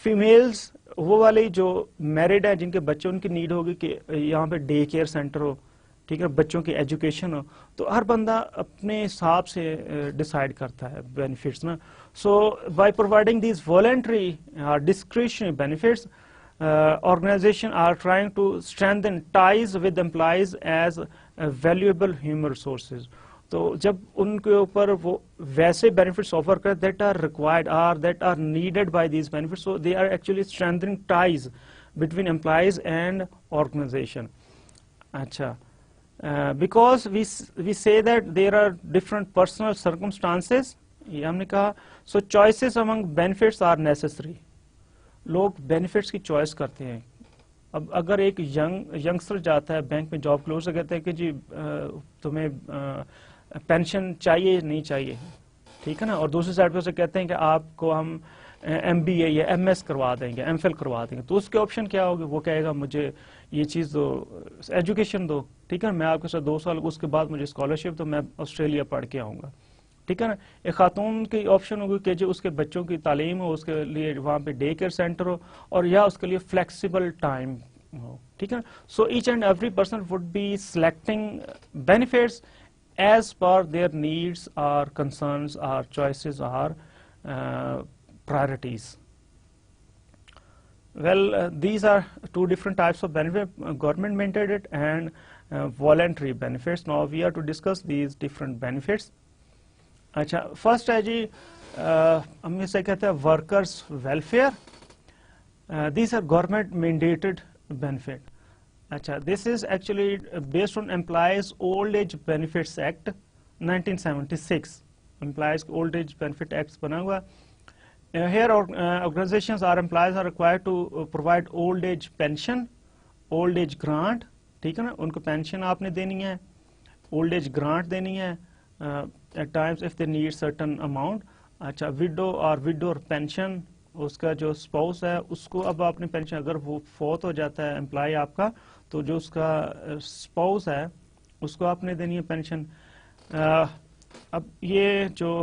فیمیلز وہ والی جو میرڈ ہیں جن کے بچے، ان کی نیڈ ہوگی کہ یہاں پہ ڈے کیئر سینٹر ہو، ٹھیک ہے، بچوں کی ایجوکیشن ہو. تو ہر بندہ اپنے حساب سے ڈیسائیڈ کرتا ہے بینیفٹس نا. So by providing these voluntary discretionary benefits, organizations are trying to strengthen ties with employees as valuable human resources. تو جب ان کے اوپر وہ ویسے بینیفٹس آفر کر دیٹ آر ریکوائرڈ اور that are needed by these benefits, so they are actually strengthening ties between employees and organisation. اچھا because we say that there are different personal circumstances, یہ ہم نے کہا. So choices among benefits are necessary. لوگ benefits کی choice کرتے ہیں. اب اگر ایک ینگسٹر جاتا ہے بینک میں جاب کلوز سے کہتے ہیں کہ جی تمہیں پینشن چاہیے نہیں چاہیے، ٹھیک ہے نا، اور دوسری سائڈ پہ اسے کہتے ہیں کہ آپ کو ہم ایم بی اے یا ایم ایس کروا دیں گے، ایم فل کروا دیں گے، تو اس کے آپشن کیا ہوگی؟ وہ کہے گا مجھے یہ چیز دو، ایجوکیشن دو، ٹھیک ہے، میں آپ کے ساتھ 2 سال اس کے بعد مجھے اسکالرشپ دو، میں آسٹریلیا پڑھ کے آؤں گا، ٹھیک ہے نا. ایک خاتون کی آپشن ہوگی کہ جو اس کے بچوں کی تعلیم ہو، اس کے لیے وہاں پہ ڈے کیئر سینٹر ہو، اور یا اس کے لیے فلیکسیبل ٹائم ہو، ٹھیک ہے. So each and every person would be selecting benefits as per their needs اور کنسرنز اور چوائسیز اور priorities. Well, these are 2 different types of benefit, government mandated and voluntary benefits. Now we are to discuss these different benefits. اچھا first ہے جی ہم اسے کہتے ہیں workers welfare. These are government mandated benefit. اچھا this is actually based on employees old age benefits act 1976. Employees old age benefit act بنا ہوا. Here organizations or employees are required to provide old age pension, old age grant, ٹھیک ہے نا، ان کو pension آپ نے دینی ہے، اولڈ ایج گرانٹ دینی ہے at times if they need certain amount. اچھا وڈو پینشن، اس کا جو اسپاؤس ہے اس کو اب آپ نے پینشن، اگر وہ فوت ہو جاتا ہے امپلائی آپ کا تو جو اس کا اسپاؤس ہے اس کو آپ نے دینی ہے پینشن. اب یہ جو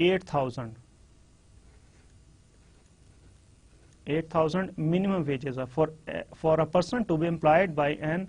8,000 minimum wages are for a person to be employed by an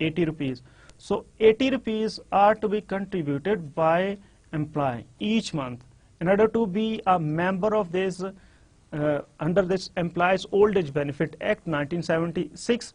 80 rupees. So 80 rupees are to be contributed by employee each month in order to be a member of this under this Employees Old Age Benefit Act 1976.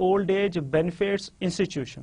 Old Age Benefits Institution,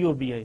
EOBI.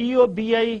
EOBI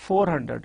400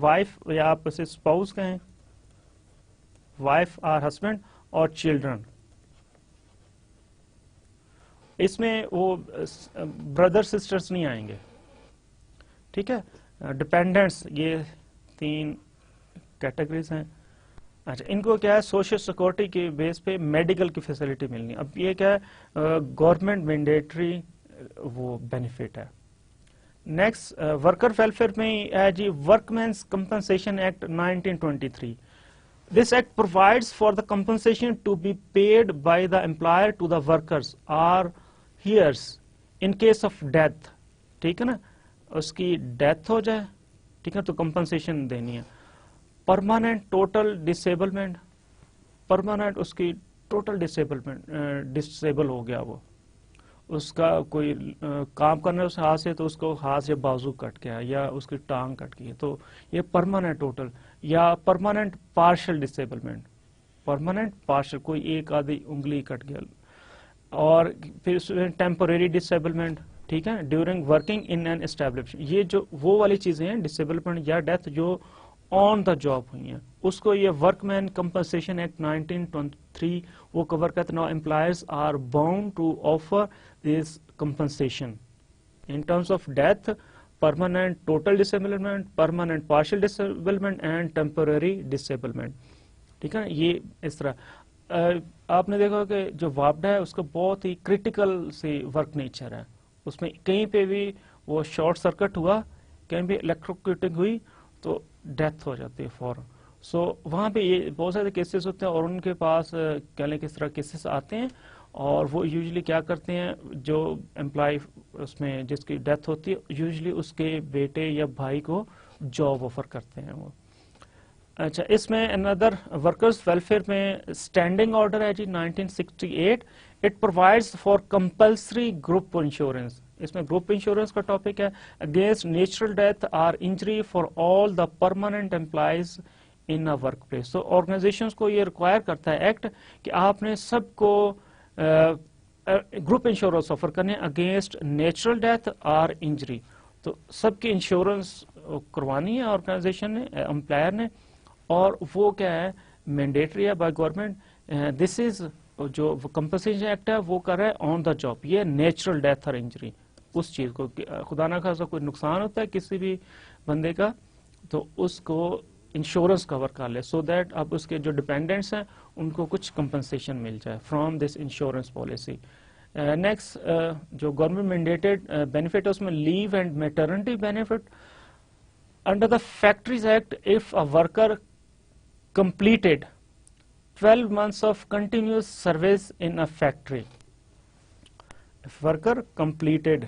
wife یا آپ اسے spouse کہیں, wife اور husband اور children. اس میں وہ brother sisters نہیں آئیں گے, ٹھیک ہے. ڈپینڈنٹس یہ 3 کیٹیگریز ہیں. اچھا, ان کو کیا ہے سوشل سیکورٹی کے بیس پہ میڈیکل کی فیسلٹی ملنی. اب یہ کیا ہے گورنمنٹ مینڈیٹری وہ بینیفٹ ہے. نیکسٹ ورکر ویلفیئر میں ہے جی workmen's compensation act 1923. This act provides for the compensation to be paid by the employer to the workers or heirs in case of death. ٹھیک ہے نا, اس کی death ہو جائے, ٹھیک ہے, تو کمپنسیشن دینی ہے. پرماننٹ ٹوٹل ڈسیبلمنٹ, پرماننٹ اس کی ٹوٹل ڈسیبل ہو گیا, وہ اس کا کوئی کام کرنا اس ہاتھ سے تو اس کو ہاتھ سے بازو کٹ گیا یا اس کی ٹانگ کٹ گئی, تو یہ پرماننٹ ٹوٹل. یا پرماننٹ پارشل ڈسیبلمنٹ, پرماننٹ پارشل کوئی ایک آدھی انگلی کٹ گیا. اور پھر ٹیمپوریری ڈسیبلمنٹ, ٹھیک ہے, during working in an establishment. یہ جو وہ والی چیزیں ہیں ڈسیبلمنٹ یا ڈیتھ جو آن دا جاب ہوئی ہیں, اس کو یہ ورک مین کمپنسیشن ایکٹ 1923 وہ کور کرتے. Now employers are bound to offer this compensation in terms of death, permanent total disablement, permanent partial disablement and temporary disablement. ٹھیک ہے نا, یہ اس طرح آپ نے دیکھا کہ جو وابڈا ہے اس کا بہت ہی کرٹیکل سی ورک نیچر ہے. اس میں کہیں پہ بھی وہ شارٹ سرکٹ ہوا, کہیں بھی الیکٹروکیوٹنگ ہوئی تو ڈیتھ ہو جاتی ہے فوراً. سو وہاں پہ یہ بہت سارے کیسز ہوتے ہیں اور ان کے پاس کیا لیں کس طرح کیسز آتے ہیں, اور وہ یوزلی کیا کرتے ہیں جو امپلائی اس میں جس کی ڈیتھ ہوتی ہے یوزلی اس کے بیٹے یا بھائی کو جاب آفر کرتے ہیں وہ. اچھا, اس میں اندر ورکرز ویلفیئر میں اسٹینڈنگ آرڈر ہے جی 1968. It provides for compulsory group insurance. اس میں گروپ انشورنس کا ٹاپک ہے اگینسٹ نیچرل ڈیتھ اور injury for all the permanent employees in a workplace. تو آرگنائزیشنز کو یہ ریکوائر کرتا ہے ایکٹ کہ آپ نے سب کو گروپ انشورنس آفر کرنے اگینسٹ نیچرل ڈیتھ اور انجری. تو سب کی انشورنس کروانی ہے آرگنائزیشن نے, امپلائر نے, اور وہ کیا ہے مینڈیٹری ہے بائی گورنمنٹ. دس از جو کمپنسیشن ایکٹ ہے وہ کر رہا ہے آن دا جاب, یہ نیچرل ڈیتھ اور انجری اس چیز کو خدا نہ خاصا کوئی نقصان ہوتا ہے کسی بھی بندے کا تو اس کو انشورنس کور کر لے, سو دیٹ اب اس کے جو ڈپینڈنٹس ہیں ان کو کچھ کمپنسیشن مل جائے from this insurance policy. Next جو گورنمنٹ مینڈیٹڈ بینیفٹ ہے اس میں leave and maternity benefit. Under the factories act if a worker completed 12 months of continuous service in a factory. If worker completed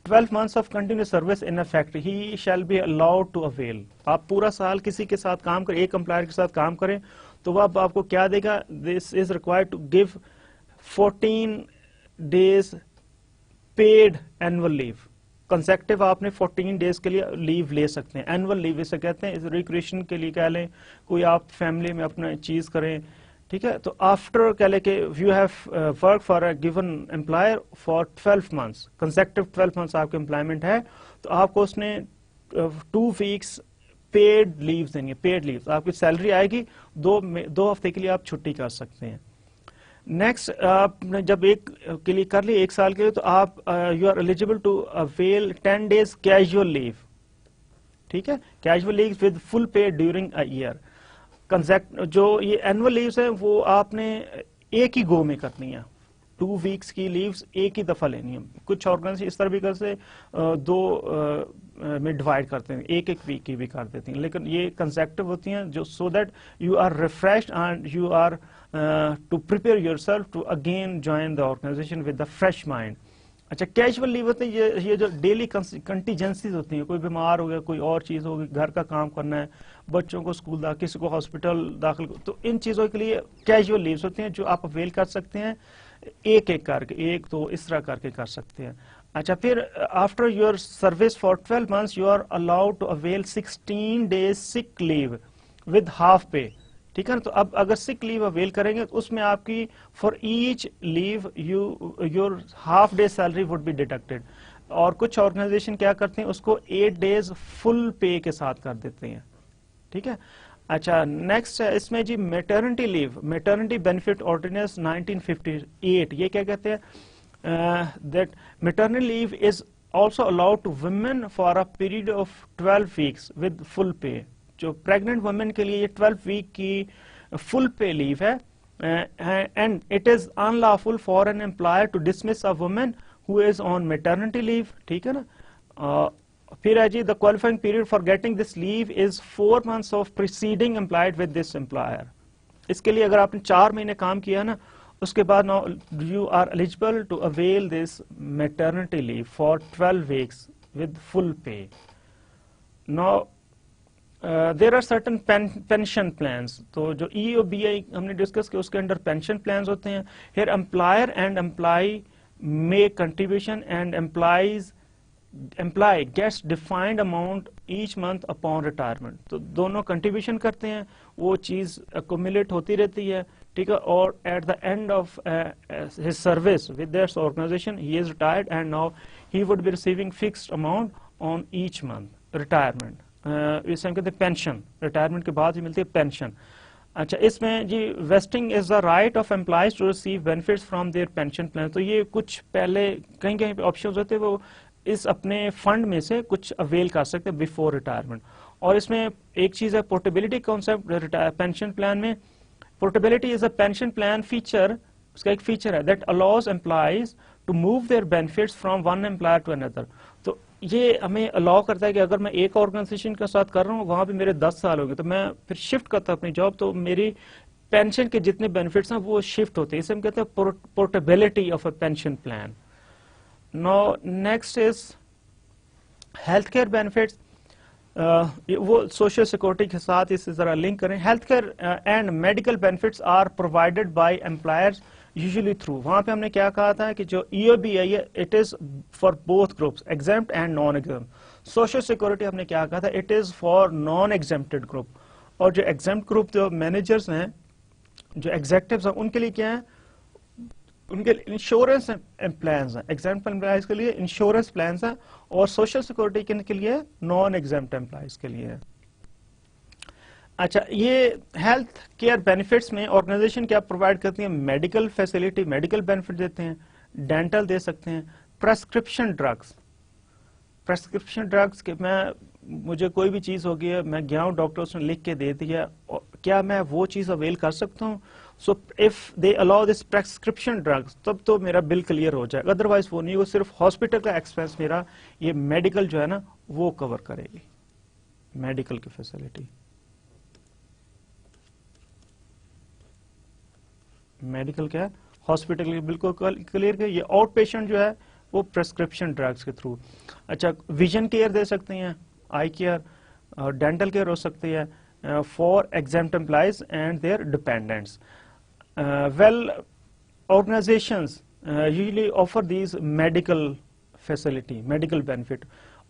12 months of continuous service in a factory, he shall be allowed to avail. آپ پورا سال کسی کے ساتھ کام کریں, ایک employer کے ساتھ کام کریں تو وہ آپ کو کیا دے گا, this is required to give 14 days paid annual leave. Consecutive آپ نے 14 days کے لیے لیو لے سکتے ہیں. اینول لیو اسے کہتے ہیں, ریکریشن کے لیے کہہ لیں, کوئی آپ فیملی میں اپنا چیز کریں, ٹھیک ہے. تو آفٹر کہہ لیں کہ you have work for a given employer for 12 months, consecutive 12 months آپ کے امپلائمنٹ ہے, تو آپ کو اس نے 2 weeks پیڈ لیوز دینی ہے. پیڈ لیوز آپ کی سیلری آئے گی, 2 ہفتے کے لیے آپ چھٹی کر سکتے ہیں. نیکسٹ آپ نے جب ایک کے لیے کر لی, 1 سال کے لیے, تو آپ you are eligible to avail 10 days casual leave, ٹھیک ہے, casual leave with full pay during a year. جو یہ اینول لیوز ہیں وہ آپ نے ایک ہی گو میں کرنی ہے, 2 weeks کی لیوز ایک ہی دفعہ لینی ہے. کچھ آرگنائزیشن اس طرح بھی کرتے 2 میں ڈیوائڈ کرتے ہیں, ایک ویک کی بھی کر دیتی ہیں, لیکن یہ کنسیکٹو ہوتی ہیں جو so that you are refreshed and you are to prepare yourself to again join the organization with the fresh mind. اچھا, کیجول لیو ہوتے ہیں یہ جو ڈیلی کنٹیجنسیز ہوتی ہیں, کوئی بیمار ہو گیا, کوئی اور چیز ہوگی, گھر کا کام کرنا ہے, بچوں کو اسکول کسی کو ہاسپٹل داخل, تو ان چیزوں کے لیے کیجول لیوز ہوتے ہیں جو آپ اویل کر سکتے ہیں ایک کر کے, 1-2 اس طرح کر کے کر سکتے ہیں. اچھا, پھر after your service for 12 months you are allowed to avail 16 days سک لیو ود ہاف پے, ٹھیک ہے نا. تو اب اگر سک لیو اویل کریں گے تو اس میں آپ کی for each leave your half day salary would be deducted. اور کچھ آرگنائزیشن کیا کرتے ہیں اس کو 8 days فل پے کے ساتھ کر دیتے ہیں. ٹھیک ہے. اچھا نیکسٹ ہے اس میں جی maternity leave, maternity benefit ordinance 1958. یہ کیا کہتے ہیں that maternal leave is also allowed to women for a period of 12 weeks with full pay. جو پریگننٹ وومن کے لیے یہ 12 week کی فل پے لیو ہے. And it is unlawful for an employer to dismiss a woman who is on maternity leave. ٹھیک ہے نا. پھر ہے جی the qualifying period for getting this leave is 4 months of preceding employed with this employer. اس کے لیے اگر آپ نے 4 مہینے کام کیا نا اس کے بعد now you are eligible to avail this maternity leave for 12 weeks with full pay. Now there are certain pension plans. تو جو EOBI ہم نے ڈسکس کیا اس کے اندر pension plans ہوتے ہیں. Here employer and employee make contribution and employee gets defined amount each month upon retirement. تو دونوں contribution کرتے ہیں, وہ چیز accumulate ہوتی رہتی ہے. ٹھیک ہے. اور at the end of his service with this organization he is retired and now he would be receiving fixed amount on each month retirement. اس میں کہتے ہیں پینشن, ریٹائرمنٹ کے بعد ہی ملتی ہے پینشن. اچھا اس میں جی vesting is the right of employees to receive benefits from their pension plan. تو یہ کچھ پہلے کہیں کہیں پہ آپشنز ہوتے ہیں وہ اس اپنے فنڈ میں سے کچھ اویل کر سکتے ہیں بیفور ریٹائرمنٹ. اور اس میں ایک چیز ہے پورٹیبلٹی کانسیپٹ پینشن پلان میں. Portability is a pension plan feature, اس کا ایک فیچر ہے that allows employees to move their benefits from one employer to another. تو یہ ہمیں الاؤ کرتا ہے کہ اگر میں ایک آرگنائزیشن کے ساتھ کر رہا ہوں وہاں پہ میرے 10 سال ہو گئے تو میں پھر شفٹ کرتا ہوں اپنی جاب, تو میری پینشن کے جتنے بینیفٹس ہیں وہ شفٹ ہوتے ہیں. اسے ہم کہتے ہیں portability of a pension plan. No next is health care benefits. وہ سوشل سیکورٹی کے ساتھ اس سے ذرا لنک کریں. Health care and medical benefits are provided by employers usually through. وہاں پہ ہم نے کیا کہا تھا کہ جو EOBI ہے it is for both groups exempt and non exempt. Social security ہم نے کیا کہا تھا it is for non exempted group. اور جو ایگزمپٹ گروپ جو مینیجرز ہیں جو ایگزیکٹوز ہیں ان کے لیے کیا ہے, ان کے انشورنس پلانز ہیں. ایگزمپٹ امپلائیز کے لیے انشورنس پلانز ہیں اور سوشل سیکورٹی کے لیے نان ایگزمپٹ امپلائیز کے لیے. اچھا یہ ہیلتھ کیئر بینیفٹس میں آرگنائزیشن کیا پرووائڈ کرتی ہیں, میڈیکل فیسلٹی, میڈیکل بینیفٹ دیتے ہیں, ڈینٹل دے سکتے ہیں, پرسکرپشن ڈرگس. پرسکرپشن ڈرگس کہ مجھے کوئی بھی چیز ہوگی ہے میں گیا ہوں ڈاکٹرس نے لکھ کے دے دیا, کیا میں وہ چیز اویل کر سکتا ہوں؟ So if they allow this prescription drugs تب تو میرا بل کلیئر ہو جائے گا, ادروائز وہ نہیں, وہ صرف ہاسپٹل کا ایکسپینس میرا یہ میڈیکل جو ہے نا وہ کور کرے گی, میڈیکل کی فیسلٹی. میڈیکل کیا ہے ہاسپٹل بالکل کلیئر کہ یہ آؤٹ پیشنٹ جو ہے وہ پرسکرپشن ڈرگس کے تھرو. اچھا ویژن کیئر دے سکتے ہیں, آئی کیئر, ڈینٹل کیئر ہو سکتی ہے for exempt employees and their dependents. Well organizations usually offer these medical facility, medical benefit.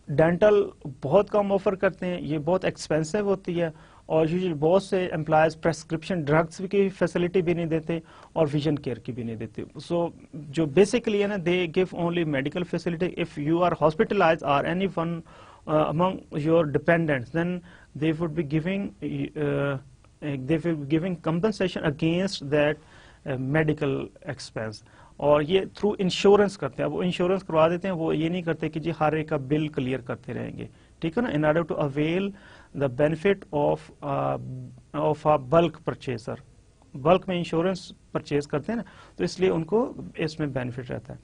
Dental بہت کم آفر کرتے ہیں, یہ بہت ایکسپینسو ہوتی ہے, اور یوزلی بہت سے امپلائز پرسکرپشن ڈرگس کی فیسلٹی بھی نہیں دیتے اور ویژن کیئر کی بھی نہیں دیتے. سو جو بیسکلی ہے نا they give only medical facility. If you are hospitalise اور any one among your dependents then they would be giving compensation against that medical expense. اور یہ تھرو انشورنس کرتے ہیں, وہ انشورنس کروا دیتے ہیں, وہ یہ نہیں کرتے کہ جی ہر ایک کا بل کلیئر کرتے رہیں گے. ٹھیک ہے نا, in order to avail the benefit of a bulk purchaser. بلک میں انشورنس پرچیز کرتے ہیں نا تو اس لیے ان کو اس میں بینیفٹ رہتا ہے.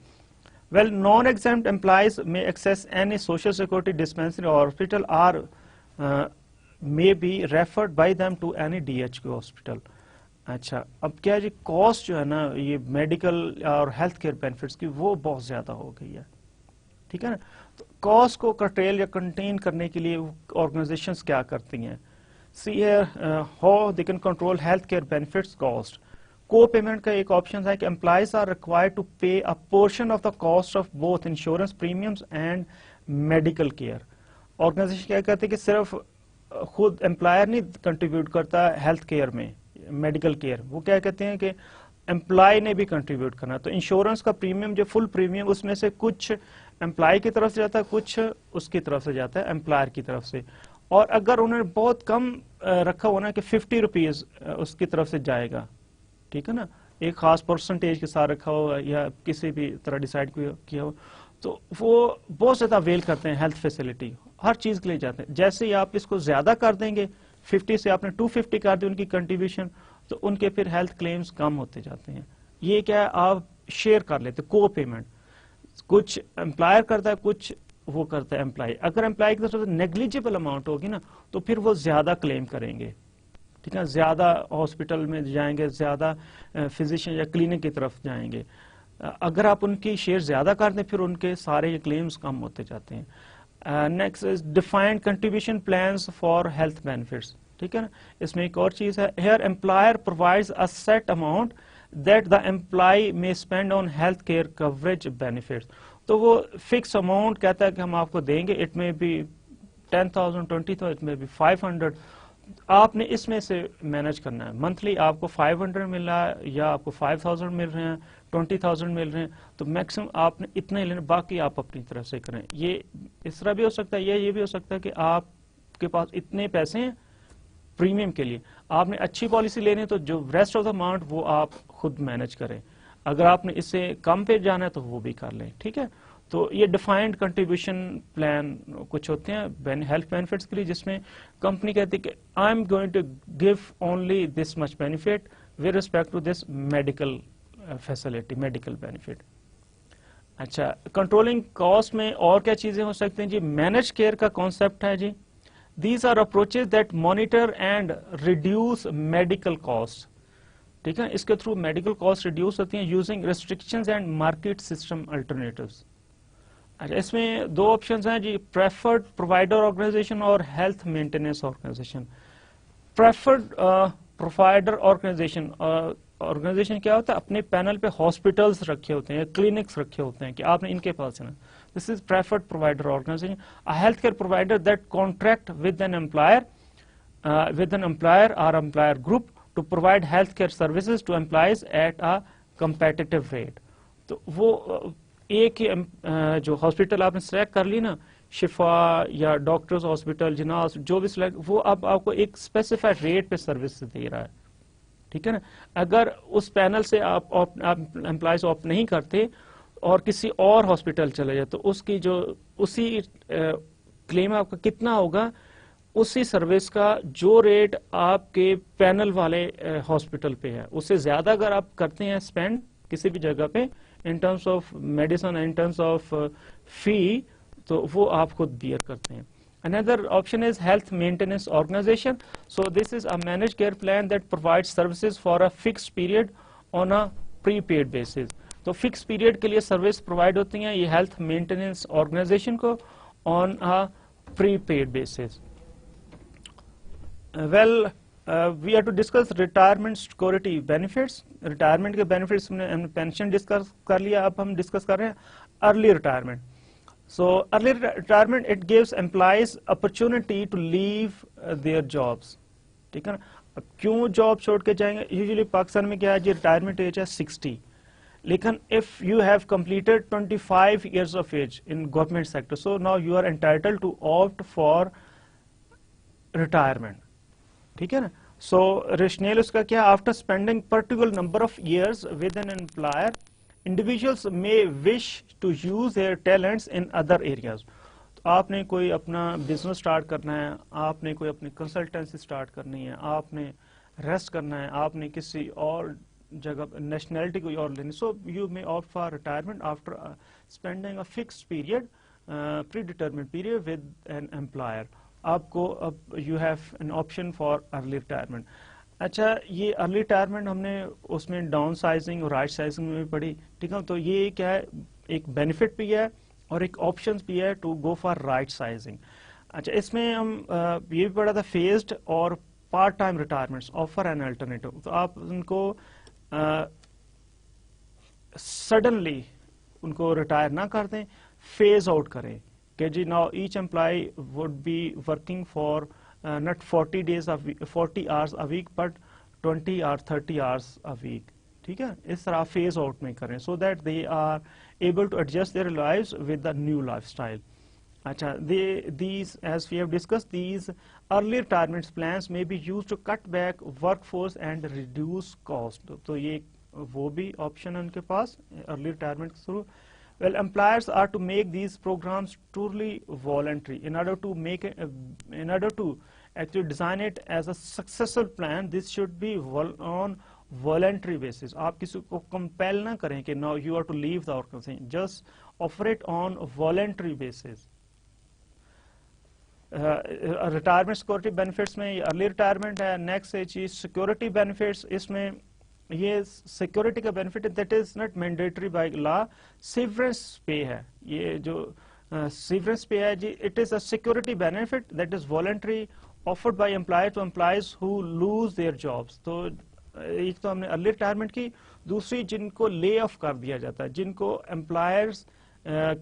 Well, non-exempt employees may access any social security dispensary or hospital or may be referred by them to any DHQ hospital. اچھا اب کیا جی کاسٹ جو ہے نا یہ میڈیکل اور ہیلتھ کیئر بینیفٹس کی وہ بہت زیادہ ہو گئی ہے. ٹھیک ہے نا, تو کاسٹ کو کنٹرول یا کنٹین کرنے کے لیے آرگنائزیشنز کیا کرتی ہیں. See here how they can control health care benefits cost. Copayment کا ایک آپشن ہے کہ employees are required to pay a portion of the cost of both insurance premiums and medical care. Organization کیا کہتے ہیں کہ صرف خود امپلائر نہیں کنٹریبیوٹ کرتا ہیلتھ کیئر میں, میڈیکل کیئر, وہ کیا کہتے ہیں کہ امپلائی نے بھی کنٹریبیوٹ کرنا. تو انشورنس کا پریمیم جو فل پریمیم اس میں سے کچھ امپلائی کی طرف سے جاتا ہے, کچھ اس کی طرف سے جاتا ہے امپلائر کی طرف سے. اور اگر انہوں نے بہت کم رکھا ہوا نا کہ 50 روپیز اس کی طرف سے جائے گا, ٹھیک ہے نا, ایک خاص پرسنٹیج کے ساتھ رکھا ہوا یا کسی بھی طرح ڈیسائیڈ کیا ہو, تو وہ بہت زیادہ ویل کرتے ہیں ہیلتھ فیسلٹی, ہر چیز کے لیے جاتے ہیں. جیسے ہی آپ اس کو زیادہ کر دیں گے, 50 سے آپ نے 250 کر دی ان کی کنٹریبیوشن, تو ان کے پھر ہیلتھ کلیمز کم ہوتے جاتے ہیں. یہ کیا ہے, آپ شیئر کر لیتے, کو پیمنٹ, کچھ امپلائر کرتا ہے, کچھ وہ کرتا ہے امپلائی. اگر امپلائی کی طرف سے نیگلیجیبل اماؤنٹ ہوگی نا, تو پھر وہ زیادہ کلیم کریں گے, ٹھیک ہے, زیادہ ہاسپٹل میں جائیں گے, زیادہ فزیشین یا کلینک کی طرف جائیں گے. اگر آپ ان کی شیئر زیادہ کر دیں, پھر ان کے سارے کلیمز کم ہوتے جاتے ہیں. Next is defined contribution plans for health benefits, ٹھیک ہے نا. اس میں ایک اور چیز ہے, here employer provides a set amount that the employee may spend on health care coverage benefits. تو وہ فکس اماؤنٹ کہتا ہے کہ ہم آپ کو دیں گے, اٹ میں بھی 10,000 20,000, اٹ میں بھی 500. آپ نے اس میں سے مینج کرنا ہے. منتھلی آپ کو 500 مل رہا ہے یا آپ کو 5,000 مل رہے ہیں, 20,000 مل رہے ہیں, تو میکسیمم آپ نے اتنا ہی لینا, باقی آپ اپنی طرف سے کریں. یہ اس طرح بھی ہو سکتا ہے, یا یہ بھی ہو سکتا ہے کہ آپ کے پاس اتنے پیسے ہیں پریمیم کے لیے, آپ نے اچھی پالیسی لینی ہے, تو جو ریسٹ آف دا اماؤنٹ وہ آپ خود مینج کریں. اگر آپ نے اس سے کم پہ جانا ہے تو وہ بھی کر لیں, ٹھیک ہے. تو یہ ڈیفائنڈ کنٹریبیوشن پلان کچھ ہوتے ہیں ہیلتھ بینیفٹس کے لیے, جس میں کمپنی کہتی ہے کہ I am going to give only this much benefit with respect to this medical facility, medical benefit. اچھا, کنٹرولنگ کاسٹ میں اور کیا چیزیں ہو سکتی ہیں جی؟ مینج کیئر کا کانسیپٹ ہے جی. These are approaches that monitor and reduce medical cost, ٹھیک ہے. اس کے تھرو میڈیکل کاسٹ ریڈیوس ہوتی ہیں using restrictions and market system alternatives. اچھا, اس میں دو آپشنز ہیں جی, پریفرڈ پرووائڈر آرگنائزیشن اور health maintenance organization. Preferred provider organization کیا ہوتا ہے؟ اپنے پینل پہ ہاسپٹلس رکھے ہوتے ہیں, کلینکس رکھے ہوتے ہیں کہ آپ نے ان کے پاس جانا. This is preferred provider organisation. Health care provider that contract with an employer اور employer group to provide health care services to employees at a competitive rate. تو وہ ایک جو ہاسپٹل آپ نے سلیکٹ کر لی نا, شفا یا ڈاکٹرز ہاسپٹل, جناح, جو بھی سلیکٹ, وہ اب آپ کو ایک اسپیسیفائڈ ریٹ پہ سروس دے رہا ہے, ٹھیک ہے نا. اگر اس پینل سے آپ امپلائیز آپٹ نہیں کرتے اور کسی اور ہاسپٹل چلے جائے, تو اس کی جو اسی کلیم آپ کا کتنا ہوگا, اسی سروس کا جو ریٹ آپ کے پینل والے ہاسپٹل پہ ہے, اس سے زیادہ اگر آپ کرتے ہیں اسپینڈ کسی بھی جگہ پہ in terms of medicine, in terms of فی, تو وہ آپ خود بیئر کرتے ہیں. Another option is health maintenance organization. So this is a managed care plan that provides services for a fixed period on a prepaid basis. تو fix period کے لیے سروس پرووائڈ ہوتی ہیں یہ ہیلتھ مینٹیننس آرگنائزیشن کو on a prepaid basis. Well we are to discuss retirement security benefits. Retirement کے benefits ہم نے پینشن ڈسکس کر لیا, اب ہم ڈسکس کر رہے ہیں early retirement. So early retirement, it gives employees opportunity to leave their jobs. ٹھیک ہے نا. اب کیوں جاب چھوڑ کے جائیں گے؟ یوزلی پاکستان میں کیا ہے جی, ریٹائرمنٹ ایج ہے 60, لیکن if you have completed 25 years of age in government sector, so now you are entitled to opt for retirement. ٹھیک ہے نا. So rationale اس کا کیا, after spending particular number of years with an employer, individuals may wish to use their talents in other areas. تو آپ نے کوئی اپنا بزنس اسٹارٹ کرنا ہے, آپ نے کوئی اپنی کنسلٹنسی اسٹارٹ کرنی ہے, آپ نے ریسٹ کرنا ہے, آپ نے کسی اور جگہ نیشنلٹی کوئی اور لینی, so you may opt for retirement after spending a fixed period, predetermined period with an employer. آپ کو اب you have an option for early retirement. اچھا, یہ ارلی ریٹائرمنٹ ہم نے اس میں ڈاؤن سائزنگ اور رائٹ سائزنگ میں بھی پڑھی, ٹھیک ہے. تو یہ کیا ہے, ایک بینیفٹ بھی ہے اور ایک آپشن بھی ہے to go for rightsizing. اچھا, اس میں ہم یہ بھی پڑھا تھا فیزڈ اور part time retirements offer an alternative. تو آپ ان کو سڈنلی ان کو ریٹائر نہ کر دیں, فیز آؤٹ کریں کہ جی now each employee would be working for not 40 hours a week but 20 or 30 hours a week. ٹھیک ہے, اس طرح فیز آؤٹ میں کریں so that they are able to adjust their lives with the new lifestyle. اچھا, these as we have discussed, these early retirement plans may be used to cut back workforce and reduce cost. تو یہ وہ بھی option ہے ان کے پاس early retirement کے through. Well, employers are to make these programs truly voluntary. In order to actually design it as a successful plan, this should be on voluntary basis. آپ کسی کو compel نہ کریں کہ now you are to leave the organization. Just offer it on voluntary basis. Retirement security benefits میں early retirement ہے. Next ہے چیز سیکورٹی بینیفٹس. اس میں یہ سیکورٹی کا benefit that is not mandatory by law. Severance pay ہے, یہ جو سیورنس پے ہے جی, it is a security benefit that is voluntary offered by employer to employees who lose their jobs. تو ایک تو ہم نے ارلی ریٹائرمنٹ کی, دوسری جن کو لے آف کر دیا جاتا ہے, جن کو امپلائرز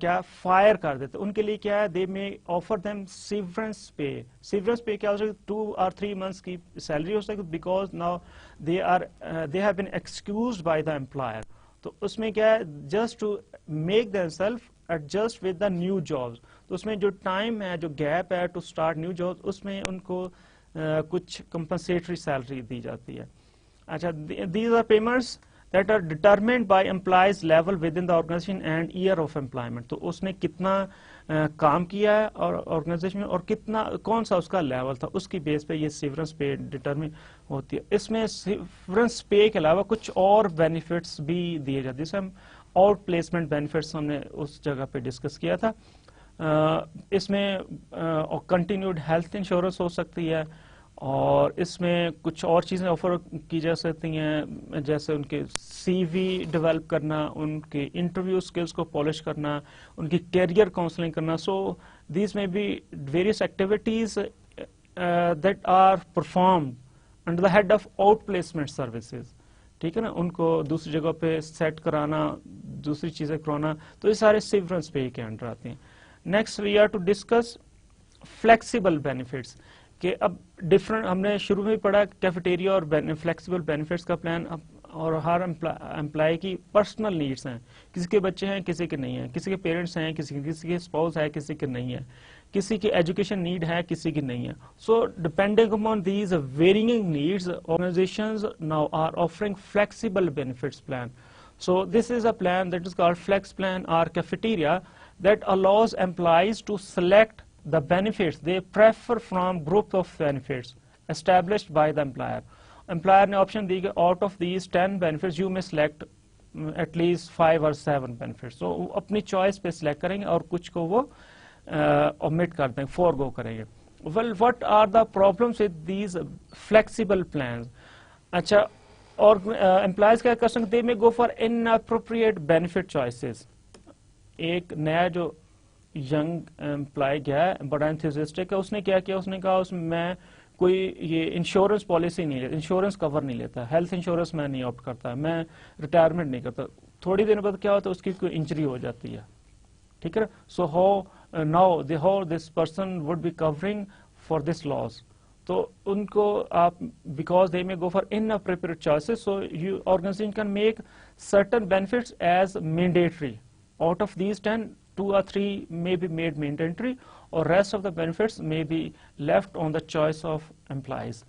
کیا فائر کر دیتے, ان کے لیے کیا ہے, they may offer them severance pay. Severance pay کیا ہو سکتا ہے, 2 or 3 months کی سیلری ہو سکتی, because now they have been excused by the employer. تو اس میں کیا ہے, just to make them self adjust with the new jobs. تو اس میں جو ٹائم ہے, جو گیپ ہے ٹو اسٹارٹ نیو جابس, اس میں ان کو کچھ کمپنسیٹری سیلری دی جاتی ہے. اچھا, these are payments that are determined by employees level within the organization and year of employment. تو اس نے کتنا کام کیا ہے اور آرگنائزیشن میں, اور کتنا کون سا اس کا لیول تھا, اس کی بیس پہ یہ سیورنس پے ڈٹرمن ہوتی ہے. اس میں سیورنس پے کے علاوہ کچھ اور بینیفٹس بھی دیے جاتے ہیں, جیسے ہم آؤٹ پلیسمنٹ بینیفٹس ہم نے اس جگہ پہ ڈسکس کیا تھا. اس میں کنٹینیوڈ ہیلتھ انشورنس ہو سکتی ہے, اور اس میں کچھ اور چیزیں آفر کی جا سکتی ہیں, جیسے ان کے سی وی ڈیولپ کرنا, ان کے انٹرویو اسکلس کو پالش کرنا, ان کی کیریئر کاؤنسلنگ کرنا. So these may be various activities that are performed under the head of outplacement services. ٹھیک ہے نا, ان کو دوسری جگہ پہ سیٹ کرانا, دوسری چیزیں کرانا, تو یہ سارے سیورنس پے کے انڈر آتے ہیں. Next we are to discuss flexible benefits. کہ اب ڈفرنٹ ہم نے شروع میں پڑھا کیفیٹیریا اور فلیکسیبل بینیفٹس کا پلان, اور ہر امپلائی کی پرسنل نیڈس ہیں. کسی کے بچے ہیں, کسی کے نہیں ہیں, کسی کے پیرنٹس ہیں, کسی کے اسپاؤس ہے, کسی کے نہیں ہے, کسی کی ایجوکیشن نیڈ ہے, کسی کی نہیں ہے. So depending upon these varying needs, organizations now are offering flexible benefits plan. So this is a plan that is called flex plan or cafeteria that allows employees to select the benefits they prefer from group of benefits established by the employer. Employer نے option دی کہ out of these 10 benefits you may select at least 5 or 7 benefits. So اپنی choice پہ select کریں گے اور کچھ کو وہ omit کر دیں, forego کریں گے. Well, what are the problems with these flexible plans? اچھا, اور امپلائیز کیا کر سکتے, میں go for inappropriate benefit choices. ایک نیا جو ینگ امپلائی گیا ہے, بڑا انتھوزیسٹک ہے, اس نے کیا کیا, اس نے کہا اس میں کوئی یہ انشورنس پالیسی نہیں لیتا, انشورنس کور نہیں لیتا, ہیلتھ انشورنس میں نہیں آپٹ کرتا, میں ریٹائرمنٹ نہیں کرتا. تھوڑی دیر بعد کیا ہوتا ہے, اس کی کوئی انجری ہو جاتی ہے. ٹھیک ہے, so how this person would be covering for this loss. تو ان کو آپ because they may go for inappropriate choices, so you organization can make certain benefits as mandatory. Out of these 10, 2 or 3 may be made mandatory, or rest of the benefits may be left on the choice of employees.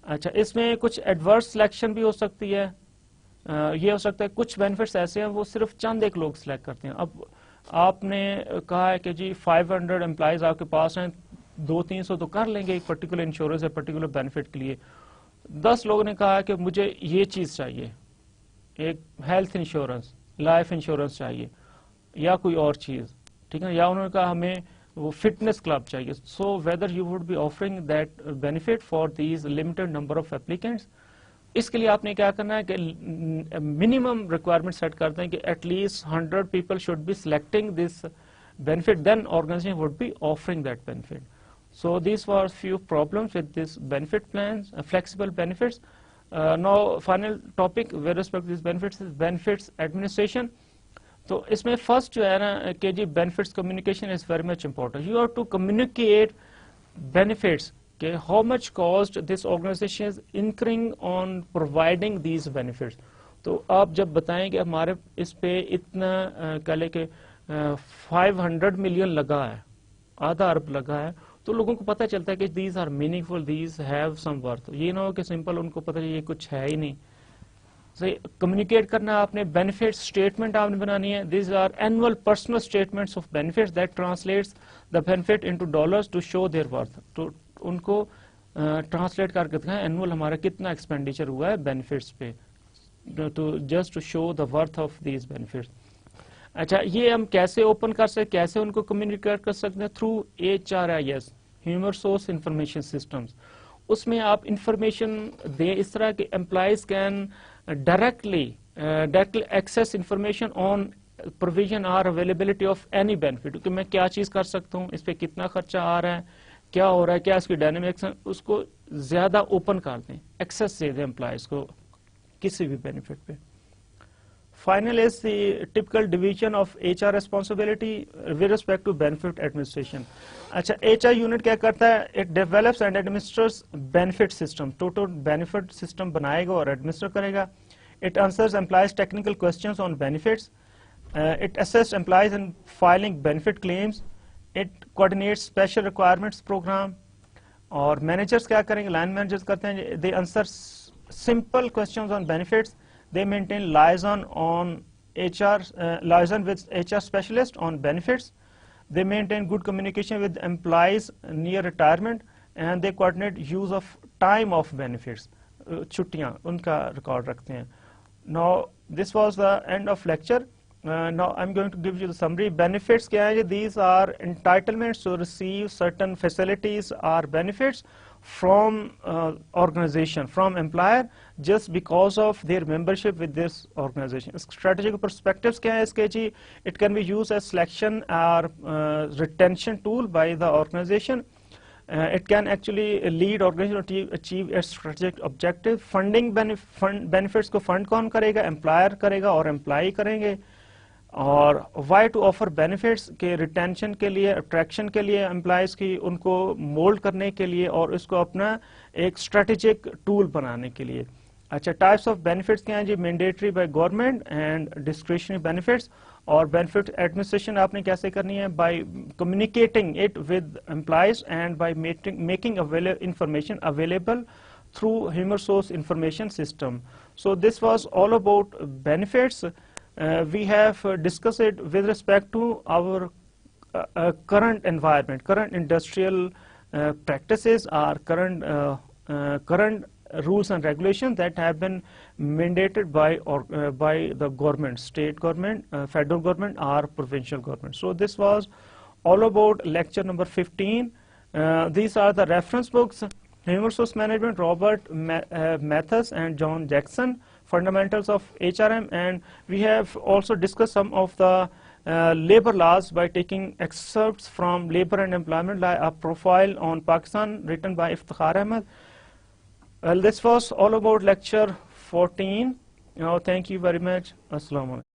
اچھا, اس میں کچھ adverse selection بھی ہو سکتی ہے. یہ ہو سکتا ہے کچھ benefits ایسے ہیں وہ صرف چند ایک لوگ select کرتے ہیں. اب آپ نے کہا ہے کہ جی 500 امپلائیز آپ کے پاس ہیں, 200-300 تو کر لیں گے ایک پرٹیکولر انشورنس یا پرٹیکولر بینیفٹ کے لیے. 10 لوگوں نے کہا کہ مجھے یہ چیز چاہیے, ایک ہیلتھ انشورنس, لائف انشورنس چاہیے, یا کوئی اور چیز. ٹھیک ہے, یا انہوں نے کہا ہمیں وہ فٹنس کلب چاہیے. So whether you would be offering that benefit for these limited number of applicants. اس کے لیے آپ نے کیا کرنا ہے کہ منیمم ریکوائرمنٹ سیٹ کر دیں کہ at least 100 people should be selecting this benefit, then organization would be offering that benefit. So these were few problems with this benefit plans, flexible benefits. Now final topic with respect to these benefits is benefits administration. تو اس میں first جو ہے نا کہ جی benefits communication is very much important. You have to communicate benefits, کہ how much cost this organization is incurring on providing these benefits. تو آپ جب بتائیں کہ ہمارے اس پہ اتنا کہہ لیں کہ 500 ملین لگا ہے, آدھا ارب لگا ہے, تو لوگوں کو پتہ چلتا ہے کہ these are meaningful, these have some worth. یہ نہ ہو کہ سمپل ان کو پتہ یہ کچھ ہے ہی نہیں. کمیونیکیٹ کرنا آپ نے, بینیفٹ اسٹیٹمنٹ آپ نے بنانی ہے. These are annual personal statements of benefits that translates the benefit into dollars to show their worth. تو ان کو ٹرانسلیٹ کر کے دکھائیں اینوئل ہمارا کتنا ایکسپینڈیچر ہوا ہے بینیفٹس پہ, just to show the worth of these benefits. اچھا, یہ ہم کیسے اوپن کر سکتے, کیسے ان کو کمیونیکیٹ کر سکتے ہیں؟ Through HRIS, human resource information systems. اس میں آپ انفارمیشن دیں اس طرح کہ employees can directly access information on provision اور اویلیبلٹی آف اینی بینیفٹ, کہ میں کیا چیز کر سکتا ہوں, اس پہ کتنا خرچہ آ رہا ہے, کیا ہو رہا ہے, کیا اس کی ڈائنامکس ہیں, اس کو زیادہ اوپن کر دیں, ایکسیس دے دیں امپلائیز کو کسی بھی بینیفٹ پہ. Final is the typical division of HR responsibility with respect to benefit administration. اچھا, HR unit کیا کرتا ہے, it develops and administers benefit system, total benefit system بنائے گا اور administer کرے گا. It answers employees technical questions on benefits. It assists employees in filing benefit claims. It coordinates special requirements program. اور managers کیا کریں گے, line managers کرتے ہیں, they answer simple questions on benefits. They maintain liaison with HR specialists on benefits. They maintain good communication with employees near retirement, and they coordinate use of time off benefits. چھٹیاں ان کا record رکھتے ہیں. Now this was the end of lecture. Now I'm going to give you the summary. Benefits کیا ہے, these are entitlements to receive certain facilities or benefits from organization, from employer, just because of their membership with this organization. Strategic perspectives کیا ہے اس کے جی, it can be used as selection or retention tool by the organization. It can actually lead organization to achieve its strategic objective. Funding benefits کو fund کون کرے گا, employer کرے گا اور employee کریں گے. اور وائی ٹو آفر بینیفٹس کے retention کے لیے, اٹریکشن کے لیے امپلائیز کی, ان کو مولڈ کرنے کے لیے اور اس کو اپنا ایک اسٹریٹجک ٹول بنانے کے لیے. اچھا, ٹائپس آف بینیفٹس کیا ہیں جی, mandatory by government and discretionary benefits. اور بینیفٹ ایڈمنسٹریشن آپ نے کیسے کرنی ہے, by communicating it with employees and by making information available through human resource information system. So this was all about benefits. We have discussed it with respect to our current environment, current industrial practices, or current rules and regulations that have been mandated by the government, state government, federal government, or provincial government. So this was all about lecture number 15. These are the reference books: Human Resource Management, Robert Mathis and John Jackson, Fundamentals of HRM, and we have also discussed some of the labor laws by taking excerpts from Labor and Employment Law, a profile on Pakistan written by Iftikhar Ahmed. Well, this was all about lecture 14. Thank you very much. Assalamu alaikum.